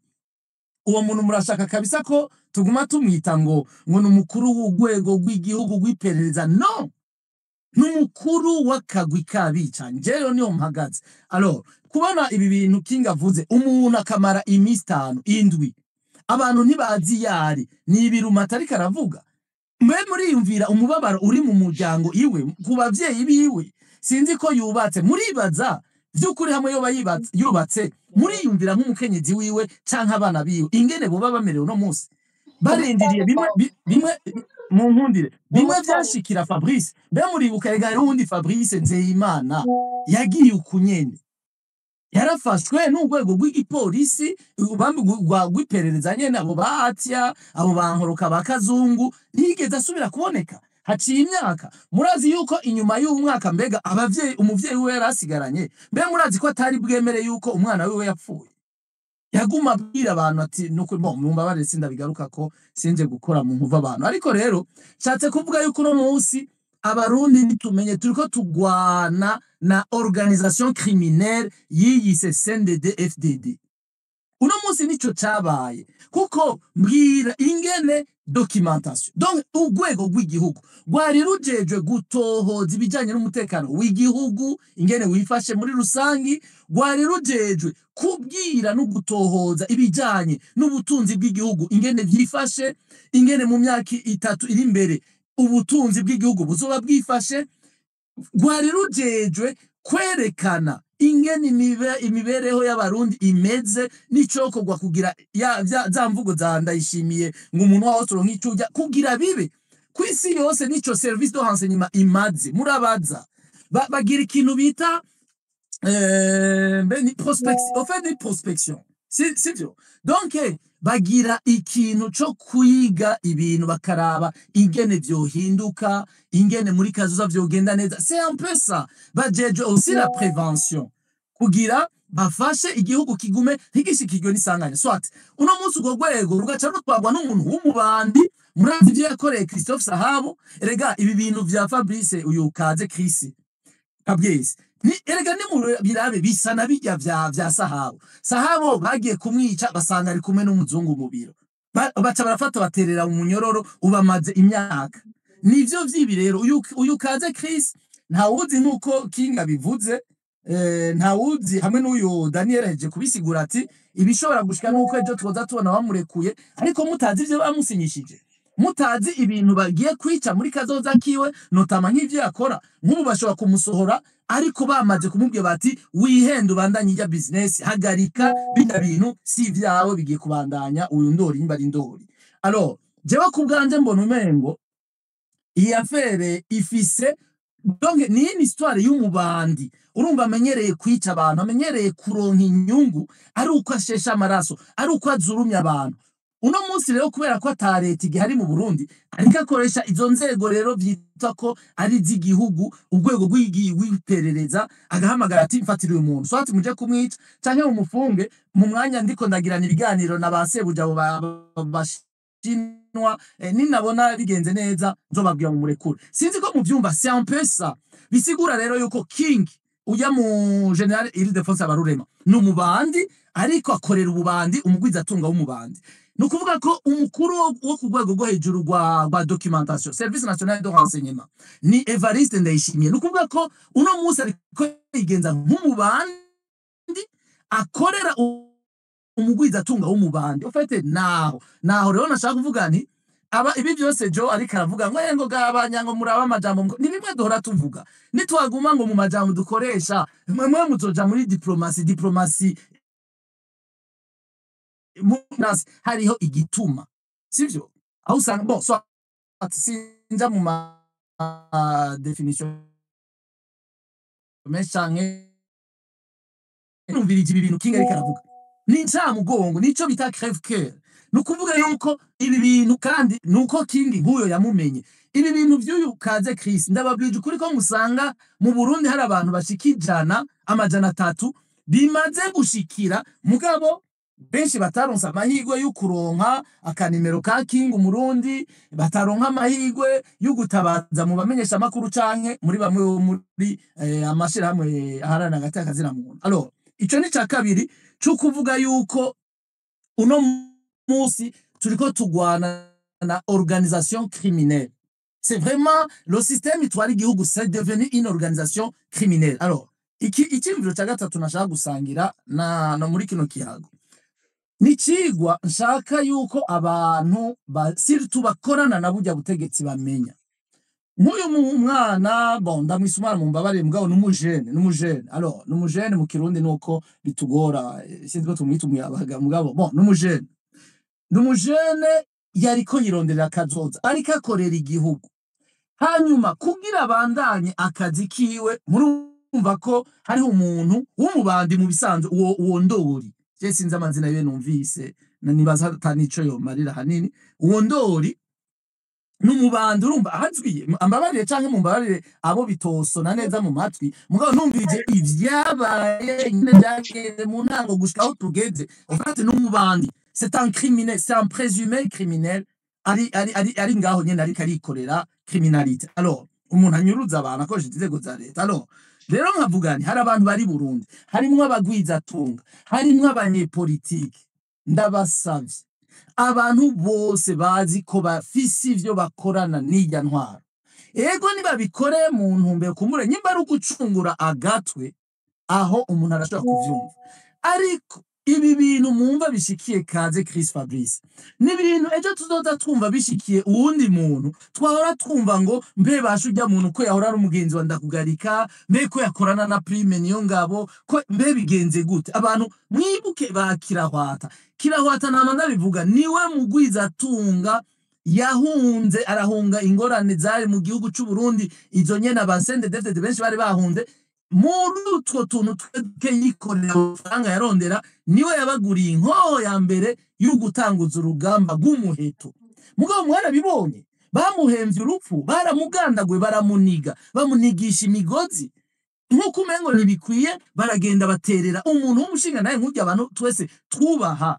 uwo muntu murashaka kabisa ko tuguma tumwita ngo n'umukuru w'ugwego rw'igihugu rw'iperereza no n'umukuru w'akagwi kabicanyi rero niyo mpagaze alors kubona ibi bintu King avuze umuntu akamara iminsi 5 indwi abantu ntibazi yari ni ibirumata ariko aravuga mwe muriyumvira umubabaro uri mu muryango iwe ku bavyeyi biwe sinzi ko yubatse muribaza vy'ukuri hamwe yoba yubatse muriyumvira nk'umukenyezi wiwe canke abana biwe ingene boba bamerewe no munsi barindiriye bimwe mu nkundire bimwe vyashikira Fabrice mbe muribuka ega undi Fabrice Nzeyimana yagiye ukunyene yarafashwe n'urwego rw'igipolisi ubambi rw'iperereza nyene abo bahatya abo bankoroka ba kazungu ntiyigeze asubira kuboneka haciye imyaka murazi yuko inyuma y'umwaka mbega umuvyeyi we yarasigaranye mbega murazi ko atari bwemere yuko umwana wiwe yapfuye yaguma abwira abantu ati nuko mumbabarire sindabigaruka ko sinje gukora mu nkuva abantu ariko rero nshatse kuvuga yuko uno munsi abarundi nitumenye turiko tugwana na organisation criminelle yiyise CNDD FDD uno munsi nico cabaye kuko mbwira ingene documentation donc urwego rw'igihugu rwari rujejwe gutohoza ibijanye n'umutekano w'igihugu ingene wifashe muri rusangi rwari rujejwe kubwira no gutohoza ibijanye n'ubutunzi bw'igihugu ingene vyifashe ingene mu myaka 3 iri imbere ubutunzi bw'igihugu buzoba bwifashe rwari rujejwe kwerekana ingene imibereho y'abarundi imeze n'icokorwa kugira za mvugo za Ndayishimiye ngo umuntu wose uronka ico urya kugira bibe kwisi yose nico service de renseignement imaze murabaza bagira ikintu bita prospection sivyo donc bagira ikintu co kwiga ibintu bakaraba ingene vyohinduka ingene muri kazoza vyogenda neza c'est un peu ça bajeje aussi la prévention kugira bafashe igihugu kigume ntigishikirwe n'isanganya soit uno munsi urwo rwego rugaca rutwagwa n'umuntu w'umubandi murazi ivyo yakoreye Christophe Sahabo erega ibi bintu vya Fabrice uyu kaze Chris kabwese ni erega ni mu birabe bisa na bijya vya Sahabo bagiye kumwica basanga ari kumwe n'umuzungu mu biro baca barafata baterera mu munyororo ubamaze imyaka nivyo vyibi rero uyu kaze Chris ntawuzi nkuko Kinga bivuze ntawuzi hamwe n'uyu Daniel heje kubisigura ati ibishobora gushika nuko ejo twoza tubona bamurekuye ariko mutazi ivyo bamusinyishije mutazi ibintu bagiye kwica muri kazoza kiwe notama nk'ivyo yakora nk'ubu bashobora kumusohora ariko bamaze kumubwira bati wihenda ubandanye ijya business hagarika bita bintu si vyawe bigiye kubandanya uyu ndori imba ari ndori alors jewe kubwanje mbona umengo iyi affaire ifise donc ni histoire y'umubandi urumva amenyereye kwica abantu amenyereye kuronka inyungu ari uko ashesha amaraso ari uko azurumya abantu uno munsi rero kubera ko atareta igihari mu Burundi ariko akoresha izo nzego rero vyitwa ko ari z'igihugu urwego rw'iperereza agahamagara ati mfatiriwe umuntu so ati muje kumwica canke umufunge mu mwanya ndiko ndagirana ibiganiro na basebuja abo bashinwa ninabona bigenze neza nzobabwira mu murekure sinzi ko mu vyumba c'est un peu ça bisigura rero yuko King uya mu General Ildefonse Abarurema n'umubandi ariko akorera ububandi umugwiza atunga w'umubandi nukuvuga ko umukuru wo ku rwego rwo hejuru rwa documentation Service National de Renseignement ni Evariste Ndayishimiye nukuvuga ko uno munsi ariko yigenza nk'umubandi akorera umugwiza atunga w'umubandi ufite naho rero nashaka kuvuga nti ibi byose jo ariko aravuga ngo gabanya ngo muraba amajambo ni bimwe duhora tuvuga nitwaguma ngo mu majambo dukoresha mwe muzoja muri diplomasi munasi hariho igituma sivyo aho usanga bon so sinja mu definition meshange numvirije ibi bintu Kinga ariko aravuga ni ncamugongo nico bita crève cœur nukuvuga yuko ibi bintu kandi nuko King nk'uyo yamumenye ibi bintu vy'uyu kaze Chris ndababwije ukuri ko musanga mu Burundi hari abantu bashikijana amajana 3 bimaze gushikira mugabo benshi bataronsa amahirwe y'ukuronka akanimero ka King umurundi bataronka amahirwe y'ugutabaza mu bamenyesha makuru canke muri bamwe muri amashirahamwe aharana gati akazina muntu alors ico ni ca kabiri cyo kuvuga yuko uno munsi turiko tugwana na organisation criminelle c'est vraiment le système itwara igihugu c'est devenu une organisation criminelle alors ikimviro ca gatatu nashaka gusangira na muri kino kiyago ni cigwa nshaka yuko abantu surtout bakorana na burya butegetsi bamenya nk'uyu mwana bon ndamwisumara mu mbabare mugabo n'umujene alors n'umujene mu kirundi nuko bitugora sinzi ko tumwita umuyabaga mugabo bon n'umujene yariko yironderera kazoza ariko akorera igihugu hanyuma kugira abandanye akazi kiwe muri urumva ko hariho umuntu w'umubandi mu bisanzwe uwo ndori je sinzi amazina yiwe numvise nibaza atanico yomarira hanini uwo ndori n'umubandi urumva ahazwiye ambabarire canke mumbabarire abo bitosona neza mu matwi mugabo numvije ivyabaye nyine byageze mu ntango gushika aho tugeze ufate n'umubandi c'est un criminel c'est un présumé criminel ari ngaho nyene ariko arikorera criminalité alors umuntu anyuruza abantu akoresheje inzego za leta alors rero nkavugani hari abantu bari Burundi harimwo abagwizatunga harimwo abanyepolitike ndabasavye abantu bose bazi ko bafise ivyo bakorana n'irya ntwaro ego nibabikore mu ntumbero kumure nyimba ari ugucungura agatwe aho umuntu arashobora kuvyumva ariko ibi bintu mwumva bishikiye Kaze Chris Fabrice n'ibintu ejo tuzoza twumva bishikiye uwundi muntu twahora twumva ngo mbe bashujya muntu ko yahora ari umugenzi wa Ndakugarika mbe ko yakorana na Prime niyo ngabo ko mbe bigenze gute abantu mwibuke bakirahwata kirahwata namanda bivuga niwe mugwiza tunga yahunze arahunga ingorane zari mu gihugu cy'u Burundi izo nyene abasende David benshi bari bahunze muri utwo tuntu tweke yikorera amafaranga yarondera niwe yabaguriye inkoho ya mbere y'ugutanguza urugamba rw'umuheto mugabo mwana bibonye bamuhemvye urupfu baramugandaguye baramuniga bamunigisha imigozi nkuko umengo ntibikwiye baragenda baterera umuntu w'umushinga naye nk'urya abantu twese twubaha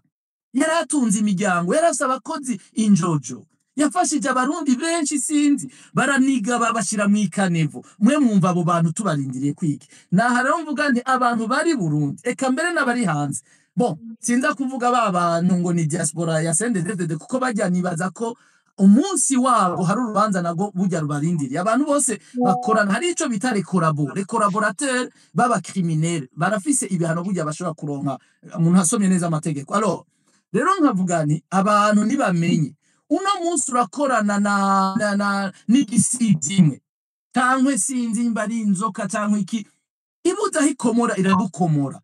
yaratunze imiryango yarafise abakozi injojo yafashije abarundi benshi sinzi baraniga babashira mu ikanevo mwe mwumva abo bantu tubarindiriye kwiki naha rero mvuga nti abantu bari Burundi eka mbere n'abari hanze bon sinza kuvuga ba bantu ngo ni diaspora ya CNDD kuko bajya nibaza ko umunsi wabo hari urubanza nago burya rubarindiriye abantu bose bakorana hari ico bita collaborateur baba criminel barafise ibihano burya bashobora kuronka umuntu asomye neza amategeko alors rero nkavuga nti abantu nibamenye uno munsi urakorana n'igisizi imwe cyangwa sinzi imba ari inzoka cyangwa iki ibuza aho ikomora iragukomora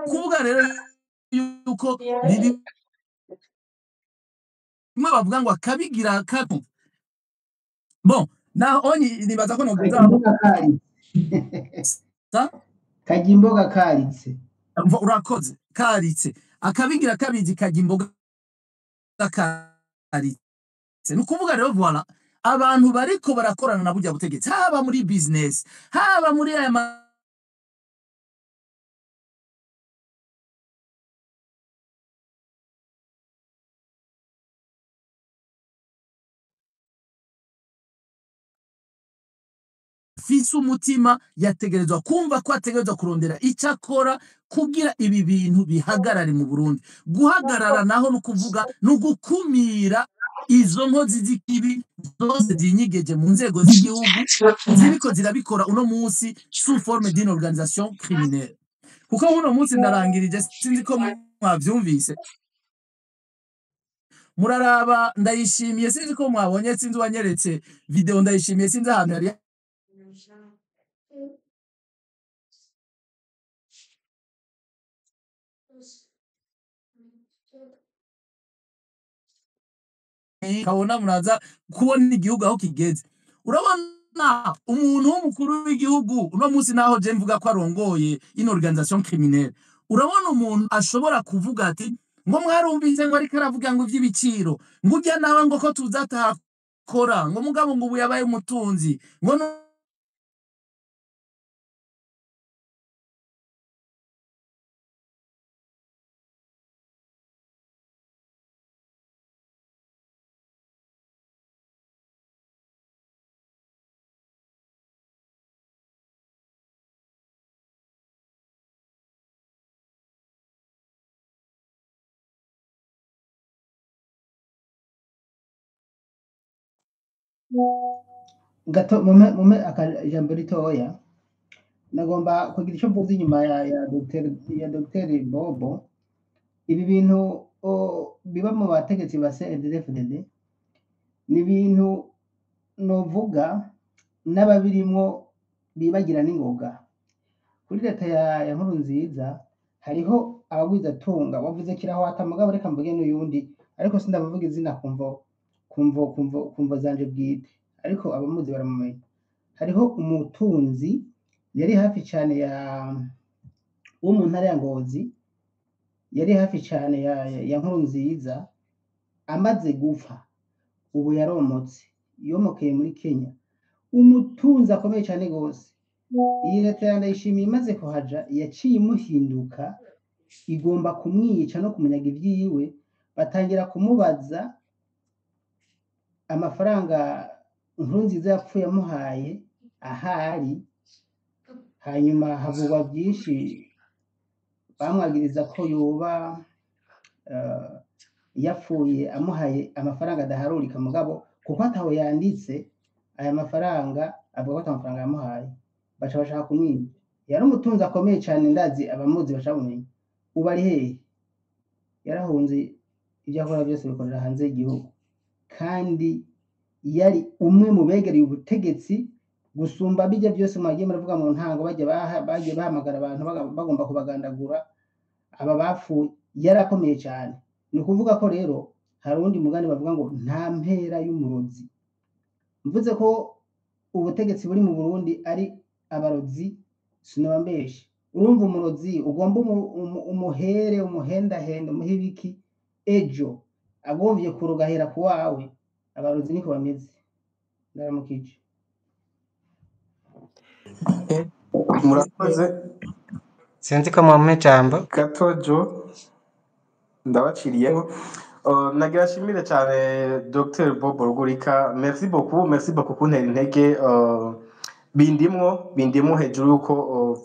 kuvuga rero yuko biri mwe bavuga ngo akabigira kato bon naho nibaza ko novuga Kajimboga karitse urakoze karitse akabigira kabizi kajimboga karitse nukuvuga rero voilà abantu bariko barakorana na burya butegetsi haba muri business haba muri aya fise umutima yategerezwa kumva ko ategerezwa kurondera icyo akora kugira ibi bintu bihagarare mu Burundi guhagarara naho no kuvuga no gukumira izo nkozi z'ikibi zose zinyigeje mu nzego z'igihugu ziriko zirabikora uno munsi sous forme d'une organisation criminelle kuko uno munsi ndarangirije sinzi ko mwavyumvise muraraba ndayishimiye sinzi ko mwabonye sinzi wanyeretse video ndayishimiye sinzi ahantu yari kabona muraza kubona igihugu aho kigeze urabona umuntu w'umukuru w'igihugu uno munsi naho je mvuga ko arongoye ino organisation criminelle urabona umuntu ashobora kuvuga ati ngo mwarumvise ngo ariko aravuga ngo ivy'ibiciro ngo ujya nawe ngo ko tuzatakora ngo mugabo ngo ubu yabaye umutunzi ngo gato mume akajambo ritoya nagomba kugira icyo mvuze inyuma ya Dr Bobo ibi bintu biba mu bategetsi ba CNDD-FDD ni ibintu novuga n'ababirimwo bibagira n'ingoga kuri leta ya Nkurunziza hariho abagwiza tunga wavuze kirahwata mugabo reka mvuge n'uyundi ariko sindavuga izina kumva zanje bwite ariko abamuzi baramumenya. Hariho umutunzi yari hafi cyane wo mu ntara ya Ngozi, yari hafi cyane ya Nkurunziza, amaze gupfa ubu yaromotse yomokeye muri Kenya, umutunzi akomeye cyane gose. Iyi leta ya Ndayishimiye imaze kuhaja yaciye imuhinduka, igomba kumwica no kumunyaga ibyiwe, batangira kumubaza amafaranga Nkurunziza yapfuye amuhaye ahari, hanyuma havugwa byinshi, bamwagiriza ko yoba yapfuye amuhaye amafaranga adaharurika, mugabo kuko ataho yanditse aya mafaranga avuga ko atamafaranga yamuhaye, baca bashaka kumwiba. Yari umutunzi akomeye cyane, ndazi abamuzi bacabumenya. Ubu ari hehe? Yarahunze, ibyo akora byose bikorera hanze y'igihugu, kandi yari umwe mu begereye ubutegetsi gusumba bijya byose mwagiye muravuga mu ntango, bagiye bahamagara abantu bagomba kubagandagura aba bapfuye. Yarakomeye cyane. Ni ukuvuga ko rero hari undi mugani bavuga ngo nta mpera y'umurozi. Mvuze ko ubutegetsi buri mu Burundi ari abarozi sinabambeshe. Urumva umurozi ugomba umuhere, umuhendahenda, umuhibiki, ejo agomvye kurugahera ku wawe. Abarozi niko bameze. Ndaramukije. Murakoze sinzi ko muhamwe ijambo gatojo ndabaciriyeho. Nagira nshimire cyane Dr Bob Rugurika, merci beaucoup kuntera intege. Bindimwo hejuru yuko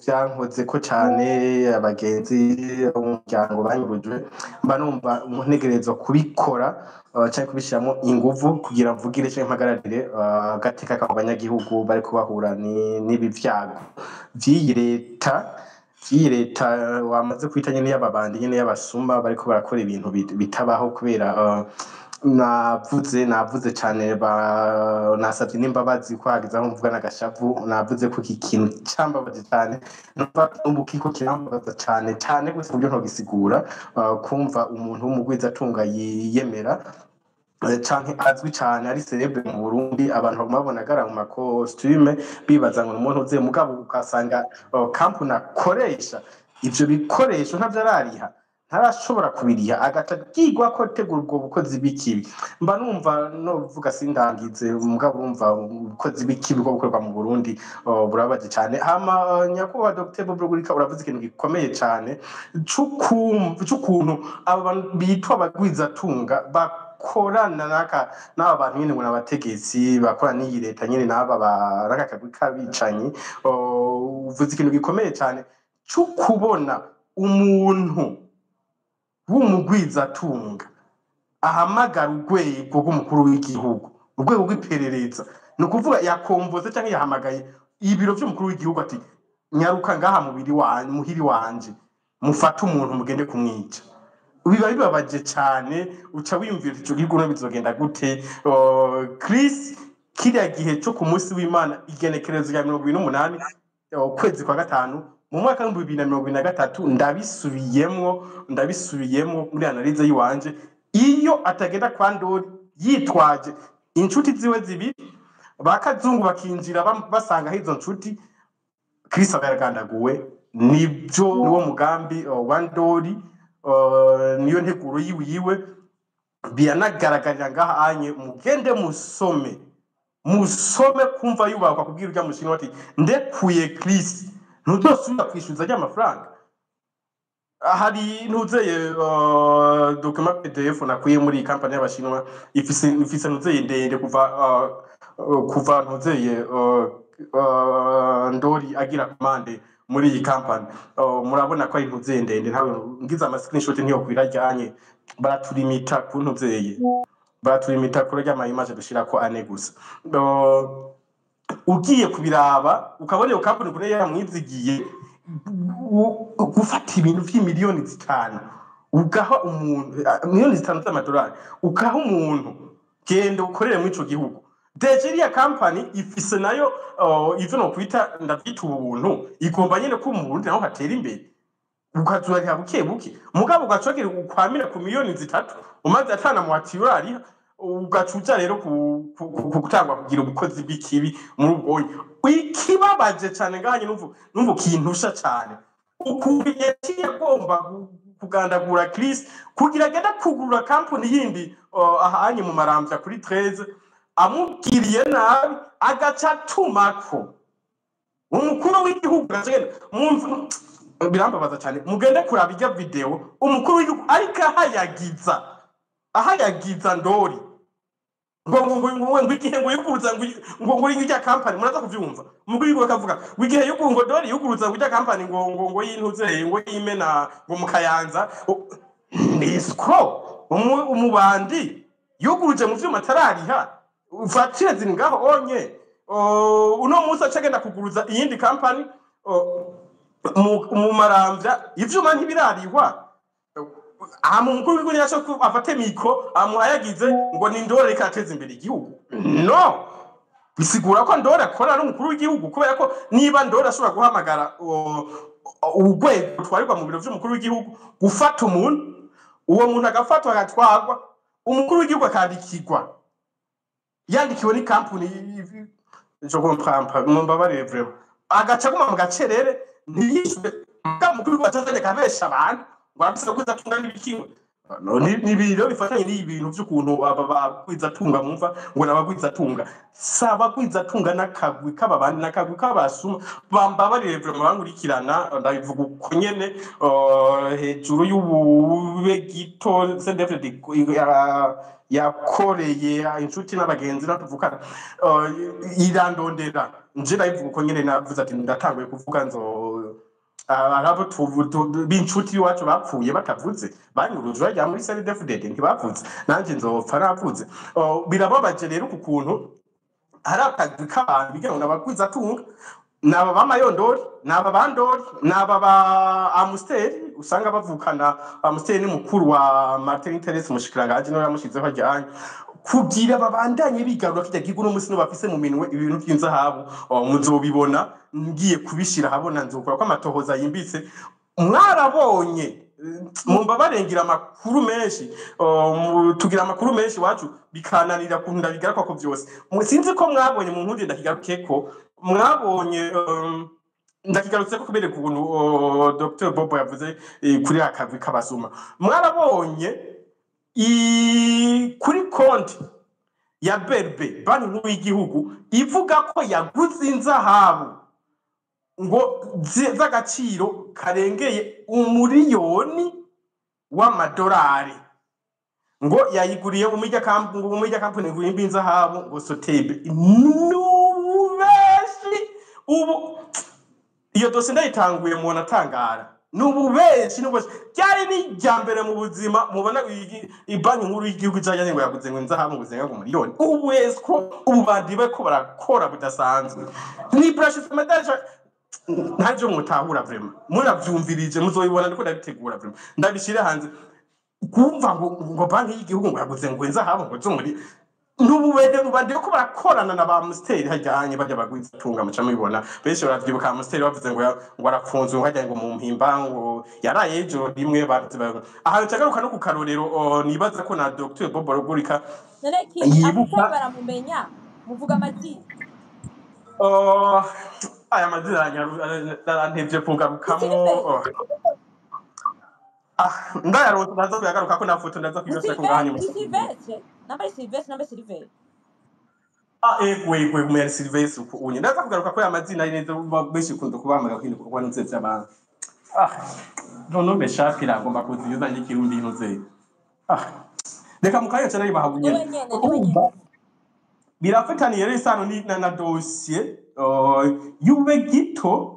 byankoze ko cyane abagenzi umuryango banyurujwe, mba numva ntegerezwa kubikora cyangwa kubishyiramo ingufu kugira mvugire cyangwa mpagararire agateka k'abanyagihugu bari kubahura n'ibi byago by'iyi leta wamaze kwita nyine y'ababandi, nyine y'abasuma bariko barakora ibintu bitabaho. Kubera navuze cyane, nasabye n'imbabazi ko hagize aho mvuga n'agashavu. Navuze ko iki kintu cyambabaje cyane, numva kiko kirambabaza cyane gusa uburyo ntogisigura. Kumva umuntu w'umugwizatunga yiyemera canke azwi cyane, ari celebre mu Burundi, abantu bamubona agara mu makostume bibaza ngo umuntu uze, mugabo ukasanga kampuni akoresha ivyo bikoresho ntavyarariha, ntarashobora kubiriha, agatagirwa ko tegura ubwo bukozi bw'ikibi. Mba numva novuga sindangize, mugabo urumva ubukozi bw'ikibi bwo gukorwa mu Burundi burabaje cyane. Hama nyakubahwa Dr Bob Rugurika, uravuze ikintu gikomeye cyane c'ukuntu aba bantu bitwa abagwizatunga bakorana n'aba bantu nyine ngo n'abategetsi bakorana n'iyi leta nyine n'aba barakakagwi kabicanyi. Uvuze ikintu gikomeye cyane cyo kubona umuntu w'umugwizatunga ahamagara urwego rw'umukuru w'igihugu, urwego rw'iperereza. Ni ukuvuga yakomboze cyangwa yahamagaye ibiro by'umukuru w'igihugu ati nyaruka ngaha muhiri wanje mufate umuntu mugende kumwica. Biba bibabaje cyane, uca wiyumvira icyo gihugu bizogenda gute. Chris, kiriya gihe cyo ku munsi w'Imana igenekerezo rya 28 ukwezi kwa gatanu mu mwaka wa 2023, ndabisubiyemwo muri analize yiwanje. Iyo atagenda kwa Ndori yitwaje inshuti ziwe zibiri, bakazungu bakinjira basanga hizo nshuti, Chris abaragandaguwe. Niwo mugambi wa Ndori, niyo nteguro yiwe. Biyanagaragarira ngaha anye, mugende musome kumva yubakwa kubwira urya mushinwa ati ndekuye Chris ntuzosubira kwishyuza ry'amafaranga. Hari ntuzeye document PDF nakuye muri company y'abashinwa, ifise ntuzeye ndende kuva ntuzeye Ndori agira commande muri iyi company. Murabona ko ari ntuzeye ndende, ntawe ngize ama screenshot ntiyo kwirajyanye. Baratulimita ku ntuzeye, baratulimita kuri rya image dushira ko ane gusa. Ugiye kubiraba ukabona iyo company kure yaramwizigiye gufata ibintu by'imiliyoni 5, ugaha umuntu miliyoni 5 z'amadolari, ugaha umuntu genda ukorere muri ico gihugu. Dejeriya company ifise nayo ivyo no kwita ndavyita ubuntu, igomba nyene ko mu Burundi naho hatera imbere, ukazurira buke mugabo ugacogera ukwamira ku miliyoni 3 umaze atana mu watirari ugacuja rero gutangwa kugira ubukozi bw'ikibi muri ubwo ikibabaje cyane nganye numva kintusha cyane ukuntu yaciye agomba kugandagura Chris kugira agenda kugurura company yindi ahanye mu Maramvya kuri 13 amubwiriye nabi agaca tumako umukuru w'igihugu gacegenda birambabaza cyane mugende kuraba ijya video umukuru w'igihugu ariko ahayagiza ndori ngo igihe ngo yuguruza ngo ijya company muraza kuvyumva umukuru w'igihugu akavuga wigihe yugungo ndori yuguruza ngo ijya company ngo yintuze ngo yimena ngo mukayanza nisco umubandi yuguruje mu vyuma tarariha ufatire zingaho onye uno musa acagenda kuguruza iyindi company mu Maramvya ivyuma ntibirarihwa mu mukuru w'igihugu yaco afate mikro amuhayagize ngo ni ndore kateza imbere igihugu no bisigura ko ndore akora n'umukuru w'igihugu kubera ko niba ndore ashobora guhamagara urwego twarirwa mu biro vy'umukuru w'igihugu gufata umuntu uwo muntu agafatwa agatwagwa umukuru w'igihugu akandikirwa yandikiwe ni company je comprends mumbabarire vraiment agaca guma mu gacerere ntiyishwe mukuru w'igihugu atazanye kabesha abantu barabise kwiza tunga n'ibikiwe ni ibiro bifatanye n'ibintu by'ukuntu abagwiza tunga mumva ngo nabagwiza tunga saba gwiza tunga nakagwi kababandi nakagwi kabasuma bambabarire vraiment bangurikirana ndabivuga uko nyene hejuru y'ubube gito sendefde yakoreye inshuti n'abagenzi natuvukana irandondera nje ndabivuga uko nyene navuze ati ndatanguye kuvuga arabo b'inshuti iwacu bapfuye batavuze banyurujwe ya muri CNDD-FDD ntibavuze nanje nzopfa navuze birababaje rero ukuntu hari akagwi k'abantu bigira ngo nabagwiza tunga naba bamayondori naba bandori naba ba Amusteri usanga bavukana Amusteri ni mukuru wa Martin Teresa mushikiranganje no yamushizeho ajyanye kugira babandanye bigarura kijya gigo no musi no bafise mu minwe ibintu by'inzahabu muzobibona ngiye kubishira habona nzokora ko amatohoza yimbitse mwarabonye mumba barengira amakuru menshi tugira amakuru menshi wacu bikananira kunda bigaruka ko byose sinzi ko mwabonye mu nkundi ndakigaruke ko mwabonye ndakigarutse ko kubere kuntu Dr Bobo yavuze kuri akagwi kabasuma mwarabonye kuri konti ya Berbe banki nkuru y'igihugu ivuga ko yaguze inzahabu ngo z'agaciro karengeye umuriyoni w'amadolari ngo yayiguriye umujya kampani guhimba inzahabu ngo Sotebe nubeshi ubu iyo dose ndayitanguye mu natangara nububeshi nubeshi cyari ni jambere mu buzima mubona ibanki nkuru y'igihugu cyajanye ngo yaguze ngo inzahabu ngo zenga ngo miliyoni ubu esco ubu bandibe ko barakora budasanzwe ni precious metal ntaje mutahura vraiment muravyumvirije muzoyibona ndiko ndabitegura vraiment ndabishire hanze kumva ngo banki y'igihugu ngo yaguze ngo inzahabu ngo zo muri n'ububede rubandire ko barakorana na ba Musteri hajyanye bajya bagwiza tunga muca mubibona benshi baravyibuka Musteri bavuze ngo arafunzwe ngo hajyanye ngo mu mpimba ngo yaraye ejo rimwe bavuze aha cyagaruka no ku karorero nibaza ko na Dr Bobo Rugurika yibuka baramumenya muvuga amazina aya mazina ntevye kugarukamo ndayaronse ndaza kuyagaruka ko nafoto ndaza kwiyose ko ngahanye mu Silvestre egwe mu Silvestre unye ndaza kugaruka ko amazina neza benshi kunze kubamaga kwindi kuko nutse by'abantu none meshapira agomba kuziyuza n'ikirundi ntuze reka mukayo cyane bahagumye birafitaniye rero isano na dossier yube gito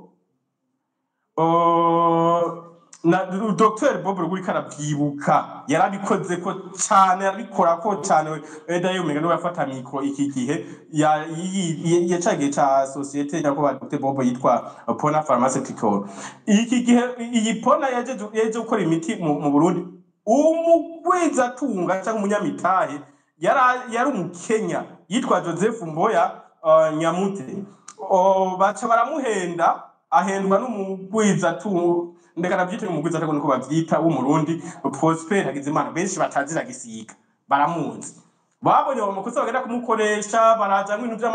na Dr Bob Rugurika arabyibuka yarabikoze ko cyane arabikora ko cyane eda yumenga no yafata mikro iki gihe yacagiye ca societe yako Dr Bob yitwa Pona Pharmaceutical iki gihe iyi Pona yaje gukora imiti mu Burundi umugwiza tunga cyangwa umunyamitahe yari umukenya yitwa Joseph Mboya Nyamute baca baramuhenda ahendwa n'umugwiza tunga ndeka navyite umugwiza atako niko bavyita w'umurundi Prosper Hagizimana benshi batazira gisiga baramunzi babonye uwo makosa bagenda kumukoresha barazamwe ibintu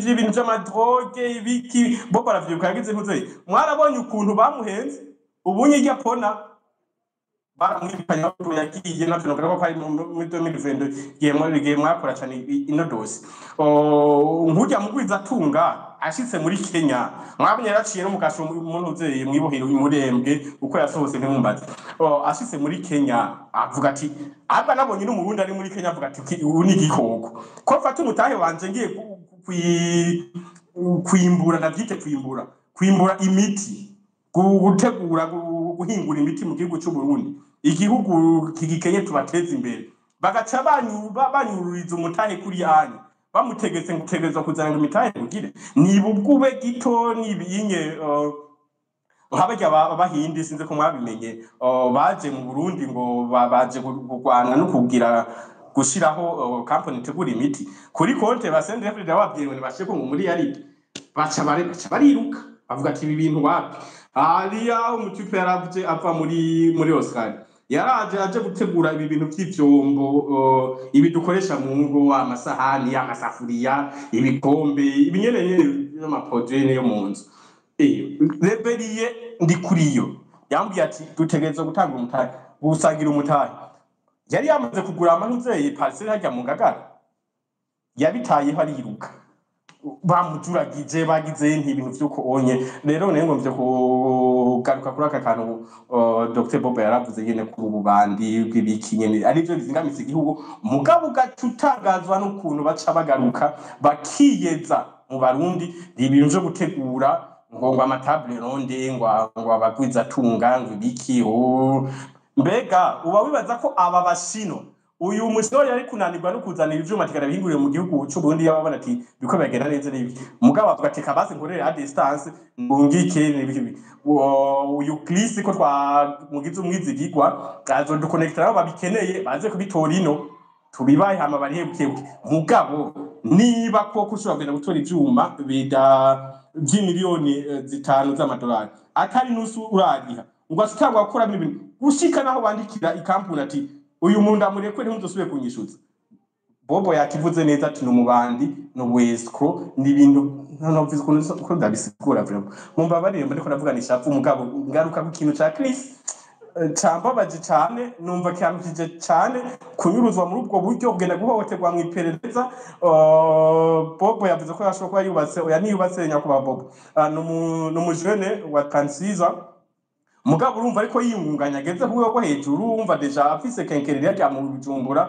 by'ibintu by'amadroge ibiki bo baravyibuka yagize nkuze mwarabonye ukuntu bamuhenze ubunye irya pona baramwirukanye aho yagiye navyo novuga ko ari muri 2022 gihe mwakora cane ino dosi nk'urya mugwiza atunga ashitse muri Kenya mwabonye yaraciye no mukasho umuntu uzeye mwibohero umurembwe uko yasohotse ntimumbaze ashitse muri Kenya avuga ati aba nabonye no mu Burundi ari muri Kenya avuga ati ubu ni igikoko ko fata umutahe wanje ngiye kwimbura ndavyite kwimbura imiti gutegura guhingura imiti mu gihugu cy'u Burundi igihugu kigikenye tubateza imbere bagaca banyururiza umutahe kuri yanyu bamutegetse gutegerezwa kuzanga imitahe mugire niba ubwube gito nibinye nk'abarya bahindi sinze ko mwabimenye baje mu Burundi ngo baje kurwana no kugira gushiraho company itegura imiti kuri konte basende Frida wabwiye ngo basheko ngo muri yari baca bariruka bavuga ati ibi bintu wapi hariya umutipe yaravuze ava muri Oscar yaraje aje gutegura ibi bintu by'ivyombo ibi dukoresha mu ngo amasahani amasafuriya ibikombe ibinyeneye n'amapodrene yo mu nzu reberiye ndi kuriyo yambwiye ati dutegerezwa gutanga umutahe gusangira umutahe yari yamaze kugura amanuzeye parcelle hajya mu Ngagara yabitayeho ariruka bamujuragije bagize ibintu vyuko onye rero nengo mvye kugaruka kuri aka kantu Dr Bob yaravuze nyene ku bubandi bw'ibiki nyene ari byo bizingamitse igihugu mugabo gatutangazwa n'ukuntu baca bagaruka bakiyeza mu Barundi ibintu byo gutegura ngo amatable ronde ngo abagwiza tunga ngo ibiki mbega uba wibaza ko aba bashino uyu musoro yari kunanirwa no kuzanira ivyuma tikara bihinguriye mu gihugu cy'u Burundi yababona ati biko bagenda neza n'ibiki mugabo agateka base nkorere a distance ngungike n'ibiki uyu Chris ko mugize umwizigirwa azo duconnecta nabo babikeneye baze kubitora ino tubibaye hama bari hebukebuke mugabo niba koko ushobora kugenda gutora ivyuma bida by'imiliyoni 5 z'amadolari atari nusu urariha ngo asitangwa gukora ibintu gushika naho bandikira ikampuni ati uyu muntu amurekwe ntuzosubire kunyishuza Bobo yakivuze neza ati numubandi no wescro ni ibintu ntanovise ko ndabisigura vraiment mumbabarire ndiko ndavuganisha apfu mugabo ngaruka ku kintu ca Chris cambabaje cyane numva cyamukije cyane kunyuruzwa muri ubwo buryo kugenda guhohoterwa mu iperereza Bobo yavuze ko yashobora kuba yubatse oya ntiyubatse nyakuba Bobo n'umujene wa Kansiza mugabo urumva ariko yingunganya ageze kuwe ko hejuru urumva deja afise kenkerera rya mu Bujumbura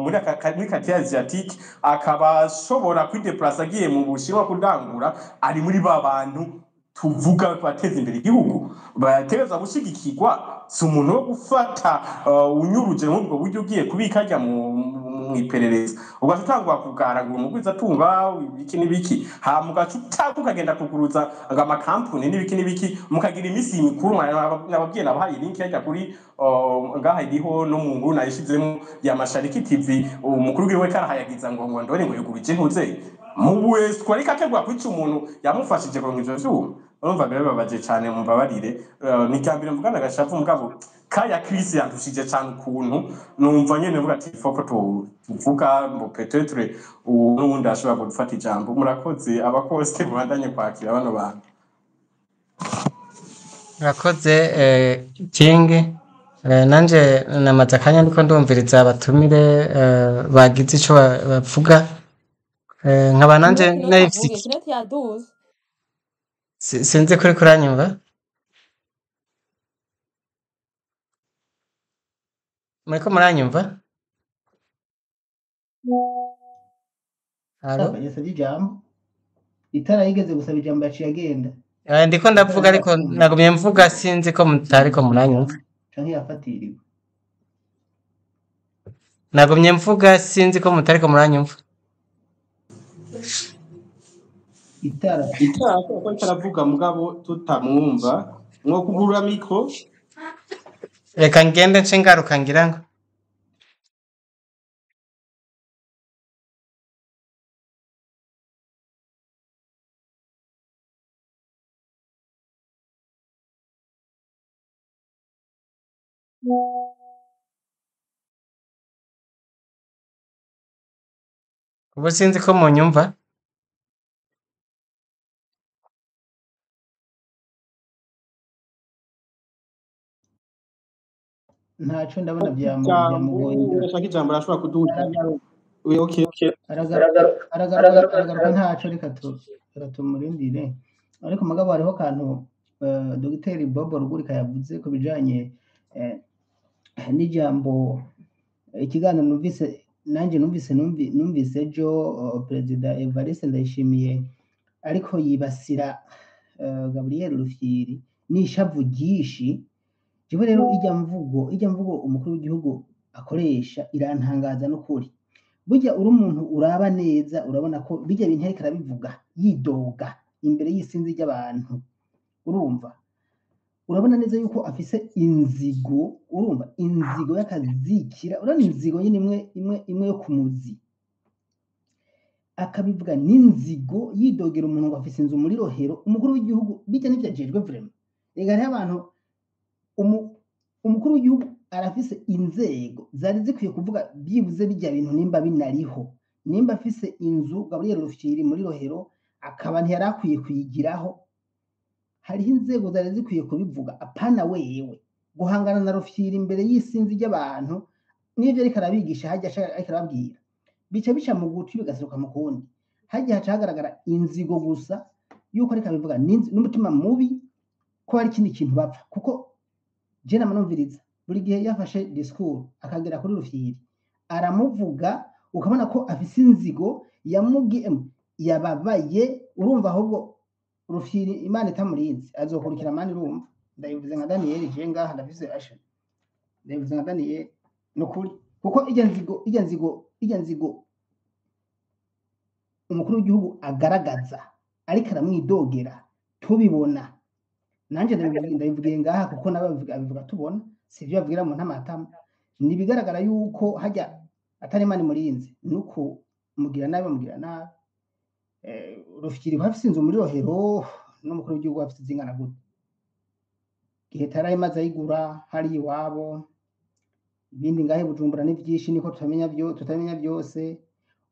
muri kati asiatique akaba ashobora kwideplace agiye mu Bushinwa kudangura ari muri babantu tuvuga bateza imbere igihugu batereza gushigikirwa si umuntu wo gufata unyuruje mu bwo buryo ugiye kubika ajya mu iperereza ugatangwa kugaragura umugwiza atunga ibiki nibiki ha mugacu ukagenda kuguruza ngo amakampuni nibiki mukagira imisi mikuru nababwiye nabahaye link yajya kuri ngaha iriho no mu nguru nayishizemo ya Mashariki TV umukuru wiwe karahayagiza ngo ndore ngo yugurije ntuze mu wese ko ariko ategwa kwica umuntu yamufashije kuronka ivyo vyuma urumva bere babaje cyane mumbabarire ni cyambire mvugana gashavu mugabo kaya Chris yandushije cyane ukuntu numva nyene mvuga ati foko tuvuga ngo peut-être n'ubundi ashobora gufata ijambo murakoze abakoste bandanye kwakira bano bantu murakoze King nanje namaze akanya ndiko ndumviriza abatumire bagize ico bavuga nkaba nanje nayifise sinzi kuri kuranyumva muriko muranyumva Halo yasabye ijambo itara yigeze gusaba ijambo yaciye agenda ndiko ndavuga ariko nagumye mvuga sinzi ko mutariko muranyumva canke yafatiriwe nagumye mvuga sinzi ko mutariko muranyumva itara ko taravuga mugabo tutamwumva nko kugurura mikro reka ngende nce ngaruka ngira ngo ubu sinzi ko munyumva. ntaco ndabona ijambo byamugoye urashaka ijambo arashobora kuduha aragaruka okay aragaruka ntaco reka tumurindire ariko mugabo hariho akantu Dr Bobo Rugurika yavuze ku bijanye n'ijambo ikiganiro numvise ejo perezida Evariste Ndayishimiye ariko yibasira Gabriel Rufyiri n'ishavu ryinshi. Jewe rero ijya mvugo umukuru w'igihugu akoresha irantangaza n'ukuri. Burya uri umuntu uraba neza urabona ko bijya bintu ariko arabivuga yidoga imbere y'isinzi ry'abantu, urabona neza yuko afise inzigo, inzigo y'akazikira, urabona inzigo nyine imwe yo ku muzi, akabivuga n'inzigo yidogera umuntu ngo afise inzu muri Rohero. Umukuru w'igihugu bijya n'ibyo ajejwe vraiment, rega hariho abantu umukuru w'igihugu arafise inzego zari zikwiye kuvuga byibuze bijya bintu nimba binariho, nimba afise inzu Gabriel Rufyiri muri Rohero akaba ntiyari akwiye kuyigiraho, hariho inzego zari zikwiye kubivuga. Apana wewe guhangana na Rufyiri imbere y'isinzi ry'abantu n'ibyo ariko arabigisha hajya ariko arababwira bica mu gutwi bigaseruka mu kundi, hajya haca hagaragara inzigo gusa yuko ariko abivuga n'umutima mubi ko hari ikindi kintu bapfa. Kuko je namanumviriza buri gihe yafashe discours akagera kuri Rufyiri aramuvuga ukabona ko afise inzigo yababaye, urumva ahubwo Rufyiri Imana itamurinze azokurikira mani, urumva ndayivuze nka Daniel je ngaha ndafise action, ndayivuze nka Daniel nukuri. Kuko ijya nzigo umukuru w'igihugu agaragaza ariko aramwidogera tubibona, nanje ndabivugiye ngaha kuko nawe abivuga tubona, sivyo abwira mu ntamatama. Nibigaragara yuko hajya atari Imana imurinze nuko mugira nabi. Rufyiri bafise inzu muri Rohero n'umukuru w'igihugu bafise zingana gute, gihe tarayimaze ayigura hari iwabo, ibindi ngahe Bujumbura n'ivyinshi niko tutamenya byose.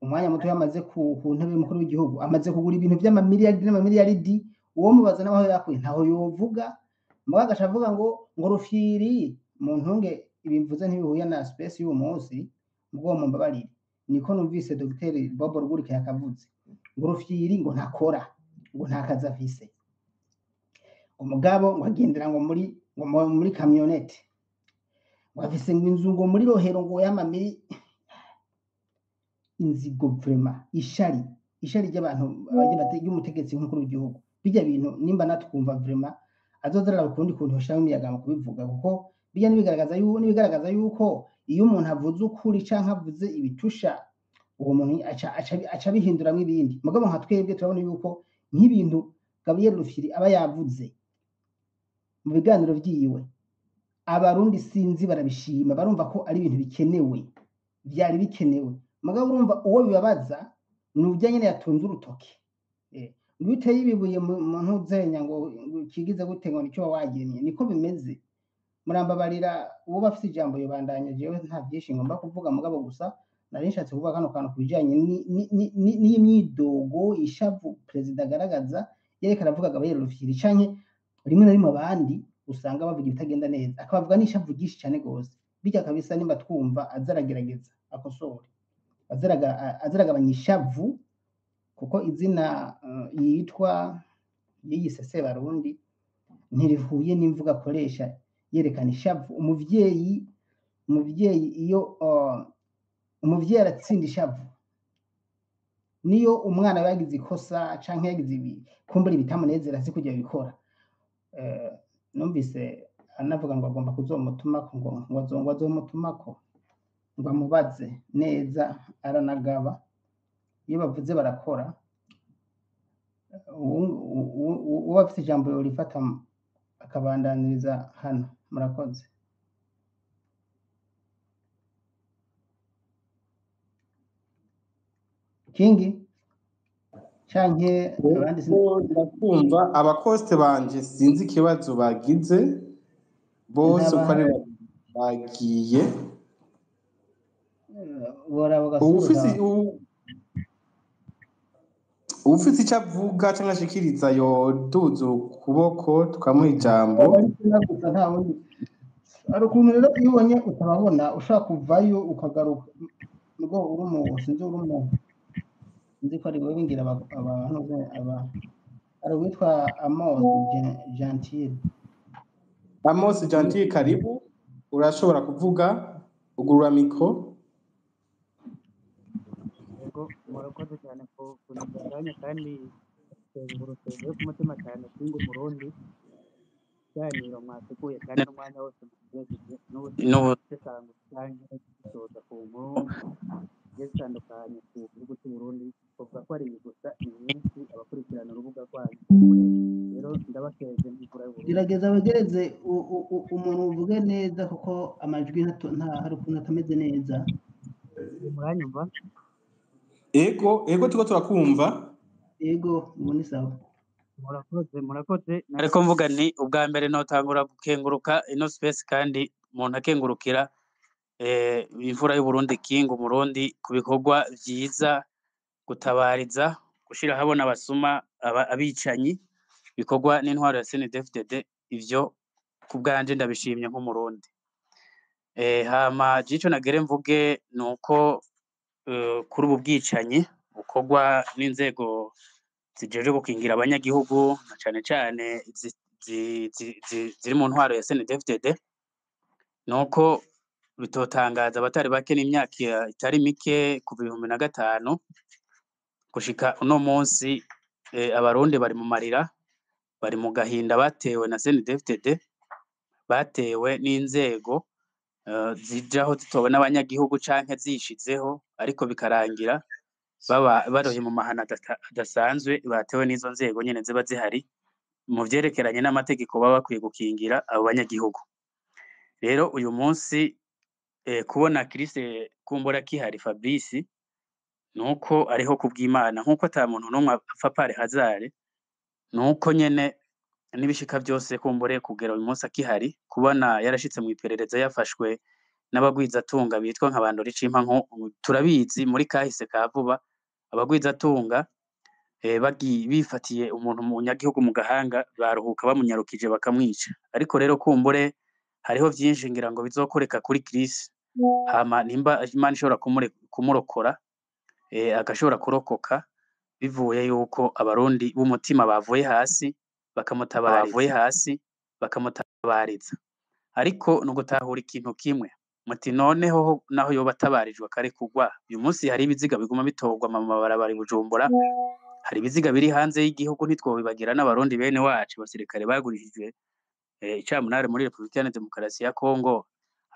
Umwanya muto yamaze ku ntebe y'umukuru w'igihugu amaze kugura ibintu n'amamiliyaridi, uwo mubaza naho yakuye ntaho yovuga. Mugaga ashavuga ngo Rufyiri mu ntunge ibimvuze ntibihuye na space y'uwo munsi, mubwo mumbabarire niko numvise Dr Bobo Rugurika yakavuze ngo Rufyiri ngo ntakora, ngo nta kazi afise, umugabo ngo agendera ngo muri kamyonete, ngo afise inzu ngo muri Rohero ngo y'amamiri. Inzigo vraiment ishari ry'abantu y'umutegetsi nk'umukuru w'igihugu. Bijya bintu nimba natwumva vraiment azozarara ukundi kuntu hoshaka imiyaga mu kubivuga, kuko bijya nibigaragaza yuko iyo umuntu avuze ukuri canke avuze ibitusha uwo muntu aca bihinduramwo ibindi. Mugabo nka twebwe turabona yuko nk'ibintu Gabriel Rufyiri aba yavuze mu biganiro vyiwe, abarundi sinzi barabishima, barumva ko ari ibintu bikenewe, vyari bikenewe. Mugabo urumva uwo bibabaza n'ubya nyene yatunze urutoke, ngo uteye ibibuye mu ntuzenya ngo kigize gute ngo nicyo wagenye, niko bimeze. Murambabarira uwo bafite ijambo yobandanya, jewe nta byinshi ngomba kuvuga. Mugabo gusa nari nshatse kuvuga kano kantu kubijanye n'imyidogo ishavu perezida agaragaza yerekana avuga Gabriel Rufyiri, canke rimwe na rimwe abandi usanga bavuga ibitagenda neza akabavuga n'ishavu ryinshi cyane gose. Bijya kabisa nimba twumva azaragerageza akosore, azaragabanya ishavu, kuko izina yitwa yiyise Sebarundi ntirihuye n'imvuga akoresha yerekana ishavu. Umuvyeyi iyo umuvyeyi aratsinda ishavu, niyo umwana yagize ikosa canke yagize kumbura ibitamunezera si kujya bikora. Numvise anavuga ngo agomba kuzomutumako ngo azomutumako ngo amubaze neza, aranagaba. Iyo bavuze barakora. uwo afite ijambo yorifata akabandaniriza hano. Murakoze. Kingi canke abandi ndakumva abakoste banje sinzi ikibazo bagize bose uko ari bagiye. ufite icyo avuga cyangwa ashikiriza yoduza ukuboko tukamuha ijambo. gusa nta wundi hari ukuntu rero iyo ubonye utababona ushaka kuvayo ukagaruka ubwo uri umuntu sinzi uri umuntu nzi ko ari wowe ngira abantu hari uwitwa Amos Gentil Amos Gentil, karibu, urashobora kuvuga, ugurura mikro. Yego murakoze cyane ku kuniganya kandi ngurutse yo ku mutima cyane singo Burundi cyaniro mwasukuye kandi n'umwanya wose n'ubutesanga cyane gusoza ku nkuru zitandukanye ku gihugu cy'u Burundi kuvuga ko ari gusa iminsi abakurikirana urubuga rwanyu rero ndabakeje n'imvura y'Uburundi gerageza wegereze umuntu uvuge neza kuko amajwi nta hari ukuntu atameze neza muranyumva Ego tuko turakumva. yego ubone sawa murakoze ariko mvuga ni ubwa mbere notangura gukenguruka ino space kandi umuntu akengurukira imvura y'u Burundi King umurundi ku bikorwa vyiza gutabariza gushira habona abasuma abicanyi bikorwa n'intwaro ya CNDD-FDD ivyo kubwanje ndabishimye nk'umurundi hama jico nagere mvuge nuko kuri ubu bwicanyi bukorwa n'inzego zijeje gukingira abanyagihugu na cane cane ziri mu ntwaro ya CNDD-FDD nuko bitotangaza abatari bake n'imyaka itari mike kuva 2005 gushika uno munsi abarundi bari mu marira bari mu gahinda batewe na CNDD-FDD batewe n'inzego zijaho zitowe n'abanyagihugu canke zishizeho ariko bikarangira baroye mu mahana adasanzwe batewe n'izo nzego nyene ziba zihari mu vyerekeranye n'amategeko baba bakwiye gukingira abo banyagihugu. Rero uyu munsi kubona Christ kumbura kihari Fabrice nuko ariho kubw'Imana nkuko ata muntu n'umwe apfa pare hazare nuko nyene nibishika byose kumbure kugera uyu munsi akihari kubona yarashitse mu iperereza yafashwe n'abagwizatunga bitwa nka Bandora Icimpa turabizi muri kahise ka vuba abagwizatunga bifatiye umuntu mu nyagihugu mu gahanga baruhuka bamunyarukije bakamwica ariko rero kumbure hariho vyinshi ngira ngo bizokoreka kuri Chris hama nimba Imana ishobora kumurokora agashobora kurokoka bivuye yuko abarundi b'umutima bavuye hasi bakamutabariza ariko nugutahura ikintu kimwe muti noneho naho yoba atabarijwe kare kugwa uyu munsi hari ibiziga biguma bitorwa mu mabarabara Bujumbura hari ibiziga biri hanze y'igihugu ntitwobibagira n'abarundi bene wacu basirikare bagurishijwe icamunare muri Republika ya Demokarasi ya Kongo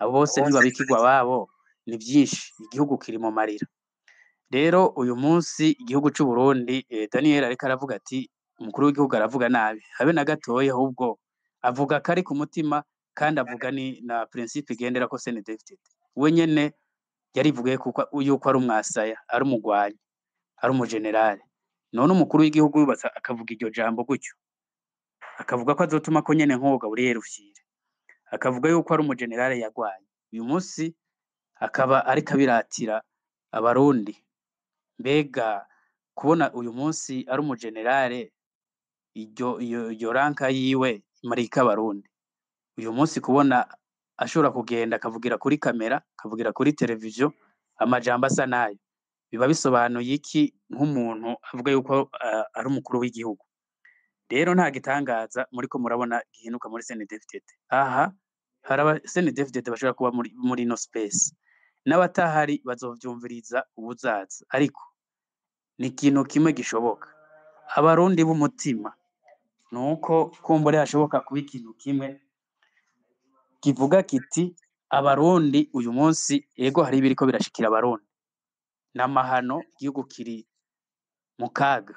abo bose ntibabikigwa babo ni byinshi igihugu kiri mu marira. Rero uyu munsi igihugu cy'u Burundi Daniel ariko aravuga ati umukuru w'igihugu aravuga nabi habe na gatoya ahubwo avuga kari ku mutima kandi avuga ni na principe igendera ko CNDD-FDD we nyene yarivugaye kuko yuko ari umwasaya ari umugwanyi ari umugenerale none umukuru w'igihugu yubatsa akavuga iryo jambo gutyo akavuga ko azotuma ko nyene nkoga buri yerufyire akavuga yuko ari umugenerale yagwanye uyu munsi akaba ari kabiratira abarundi mbega kubona uyu munsi ari umugenerale iyo ranka yiwe marika abarundi uyu munsi kubona ashobora kugenda akavugira kuri kamera akavugira kuri televiziyo amajambo asa nayo biba bisobanuye iki nk'umuntu avuga yuko ari umukuru w'igihugu. Rero nta gitangaza muriko murabona gihenuka muri CNDD-FDD aha hari CNDD-FDD bashobora kuba muri no space n'abatahari bazovyumviriza ubuzaza ariko ni ikintu kimwe gishoboka abarundi b'umutima nuko kumbure hashoboka kuba ikintu kimwe kivuga kiti abarundi uyu munsi ego hari ibiriko birashikira abarundi n'amahano igihugu kiri mu kaga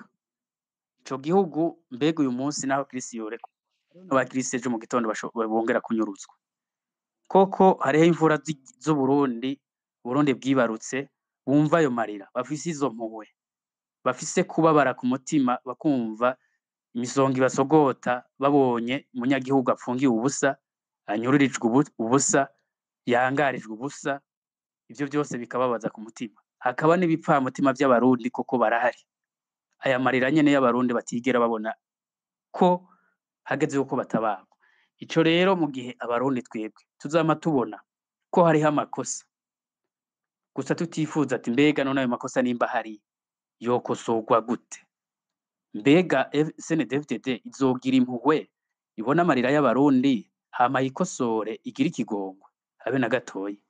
ico gihugu mbega uyu munsi naho Chris yoreko abakirisi ejo mu gitondo bongera kunyuruzwa koko hariho imvura z'u Burundi bwibarutse bumva ayo marira bafise izo mpuhwe bafise kubabara ku mutima bakumva imisonga ibasogota babonye umunyagihugu apfungiye ubusa anyururijwe ubusa yangarijwe ubusa ivyo byose bikababaza ku mutima hakaba n'ibipfa mutima by'abarundi koko barahari aya marira nyene y'abarundi batigera babona ko hageze yuko batabarwa. Ico rero mu gihe abarundi twebwe tuzama tubona ko hariho amakosa gusa tutifuza ati mbega none ayo makosa nimba hari yokosorwa gute? Mbega CNDD-FDD izogira impuhwe ibona amarira y'abarundi hama yikosore igira ikigongwe habe na gatoyi?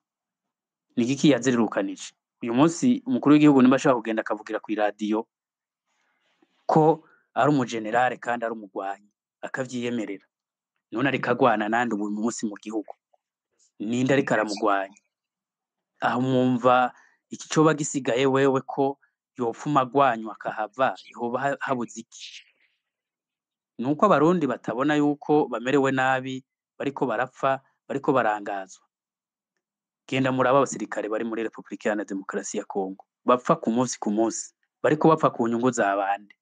Ni igiki yazirirukanije? Uyu munsi umukuru w'igihugu nimba ashaka kugenda akavugira kw'iradiyo ko ari umujenerale kandi ari umugwanyi akavyiyemerera, none ariko agwana nande ubu munsi mu gihugu? Ninde ariko aramugwanya? Aho mwumva iki coba gisigaye wewe ko yopfuma agwanywa akahava, hoba habuze iki? Nuko abarundi batabona yuko bamerewe nabi, bariko barapfa, bariko barangazwa. Genda muraba abasirikare bari muri Repubulika Iharanira Demokarasi ya Kongo, bapfa ku munsi, bariko bapfa ku nyungu za bande,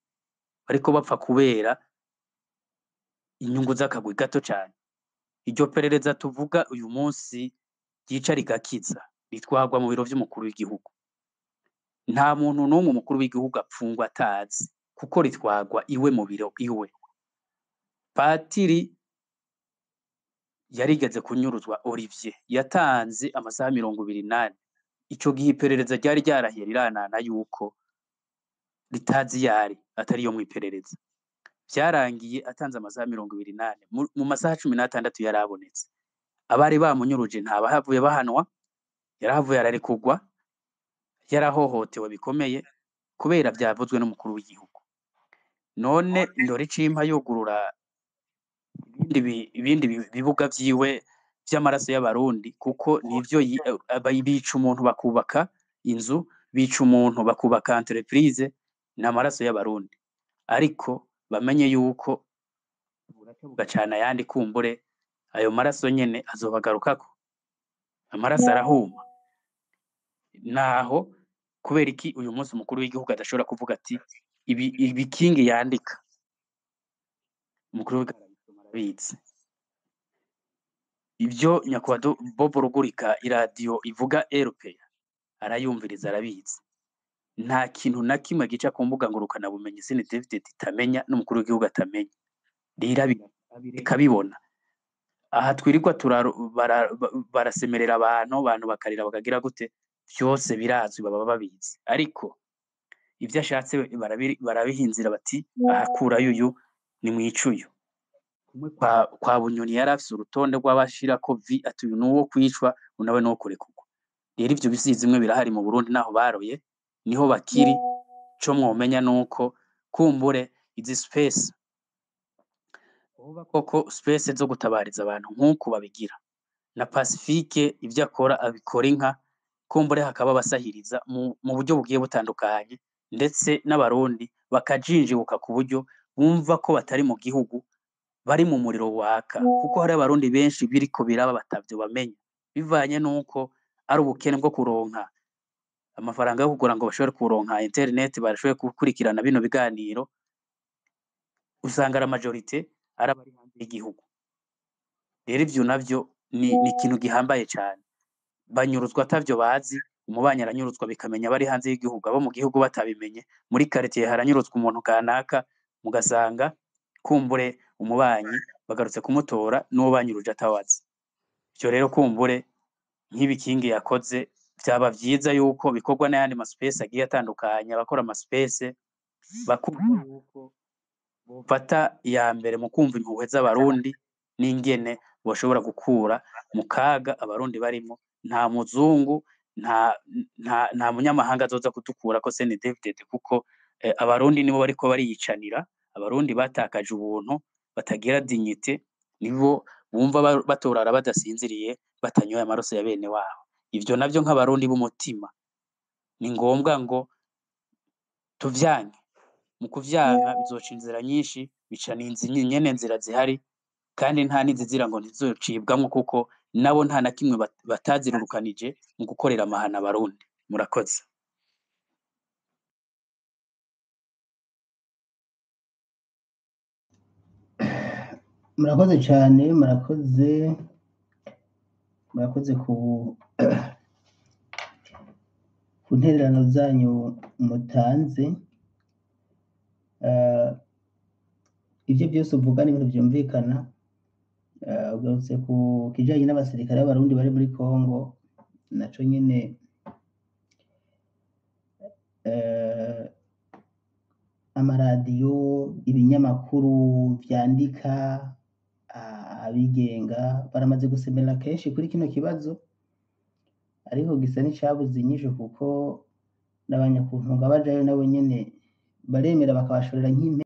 bariko bapfa kubera inyungu z'akagwi gato cane. Iryo perereza tuvuga uyu munsi ryica rigakiza ritwarwa mu biro vy'umukuru w'igihugu. Nta muntu n'umwe umukuru w'igihugu apfungwa atazi kuko ritwarwa iwe mu biro iwe. Patiri yarigeze kunyuruzwa Olivier yatanze amasaha 28. Ico gihe iperereza ryari ryarahiye riranana yuko ritazi yari atari yo mw'iperereza. Vyarangiye atanze amasaha 28, mu masaha 16 yarabonetse. Abari bamunyuruje ntabahavuye bahanwa, yarahavuye ararekurwa, yarahohotewe bikomeye kubera vyavuzwe n'umukuru w'igihugu. None ndore icimpa yugurura ibindi bibuga vyiwe vy'amaraso y'abarundi kuko nivyo bica umuntu bakubaka inzu, bica umuntu bakubaka entreprise, n'amaraso y'abarundi. Ariko bamenye yuko buraca bugacana ayandi kumbure ayo maraso nyene azobagarukako. Amaraso arahuma. Naho kubera iki uyu munsi umukuru w'igihugu adashobora kuvuga ati ibikingi yandika? Umukuru w'igihugu arabizi. Ivyo nyakubahwa Bob Rugurika iradiyo ivuga RPA arayumviriza arabizi. Nta kintu na kimwe gica ku mbuga ngurukana bumenyi CNDD-FDD itamenya n'umukuru w'igihugu atamenya. Rero abireka bibona. Aha twirirwa barasemerera abantu bakarira bakagira gute, vyose birazwi baba babizi. Ariko ivyo ashatse barabihinzira bati ahakurayo uyu ni mwicuyu. Kumwe kwa Bunyoni yari afise urutonde rw'abashirako ati uyu nuwo kwicwa unawe nuwo kurekurwa. Rero ivyo bisizi imwe birahari mu Burundi naho baroye niho bakiri. Co mwomenya nuko kumbure izi space uba koko space zo gutabariza abantu nk'uko babigira na Pacifique ivyo akora abikora inka, kumbure hakaba basahiriza mu buryo bugiye butandukanye, ndetse n'abarundi bakajinjibuka ku buryo bumva ko batari mu gihugu bari mu muriro waka, kuko hari abarundi benshi biriko biraba batavyo bamenya bivanye nuko ari ubukene bwo kuronka amafaranga yo kugura ngo bashobore kuronka internet barashoboye gukurikirana bino biganiro. Usanga ara majorite arabari hanze y'igihugu. Rero ivyo navyo ni ikintu gihambaye cane. Banyuruzwa atavyo bazi, umubanyi aranyuruzwa bikamenya bari hanze y'igihugu, abo mu gihugu batabimenye. Muri quartier haranyuruzwa umuntu kanaka, mugasanga kumbure umubanyi bagarutse kumutora n'uwo banyuruje atawazi. Ivyo rero kumbure nk'ibikingi yakoze vyaba vyiza yuko bikorwa n'ayandi maspace agiye atandukanye, abakora amaspace bakumva yuko bofata iya mbere mu kumva impuhwe z'abarundi n'ingene boshobora gukura mu kaga abarundi barimo. Nta muzungu nta munyamahanga azoza kudukurako CNDD-FDD kuko abarundi nibo bariko bariyicanira. Abarundi batakaje ubuntu, batagira dignité, nibo bumva batorara badasinziriye batanyoye amaraso ya bene wabo. Ivyo navyo nk'abarundi b'umutima ni ngombwa ngo tuvyanke. Mu kuvyanka bizoca inzira nyinshi, bica nyene nzira zihari, kandi nta nizizira ngo ntizocibwamwo kuko nabo nta na kimwe batazirurukanije mu gukorera amahana abarundi. Murakoze. Murakoze cane, murakoze ku ntererano zanyu mutanze. Eh, ivyo byose uvuga ni ibintu vyumvikana. Ugarutse ku kijanye n'abasirikare b'abarundi bari muri Congo, naco nyene amaradiyo, ibinyamakuru vyandika, abigenga baramaze gusemerera kenshi kuri kino kibazo, ariko gisa n'icabuze inyishu kuko n'abanyakuntunga bajayo nabo nyene baremera bakabashorera nk'impe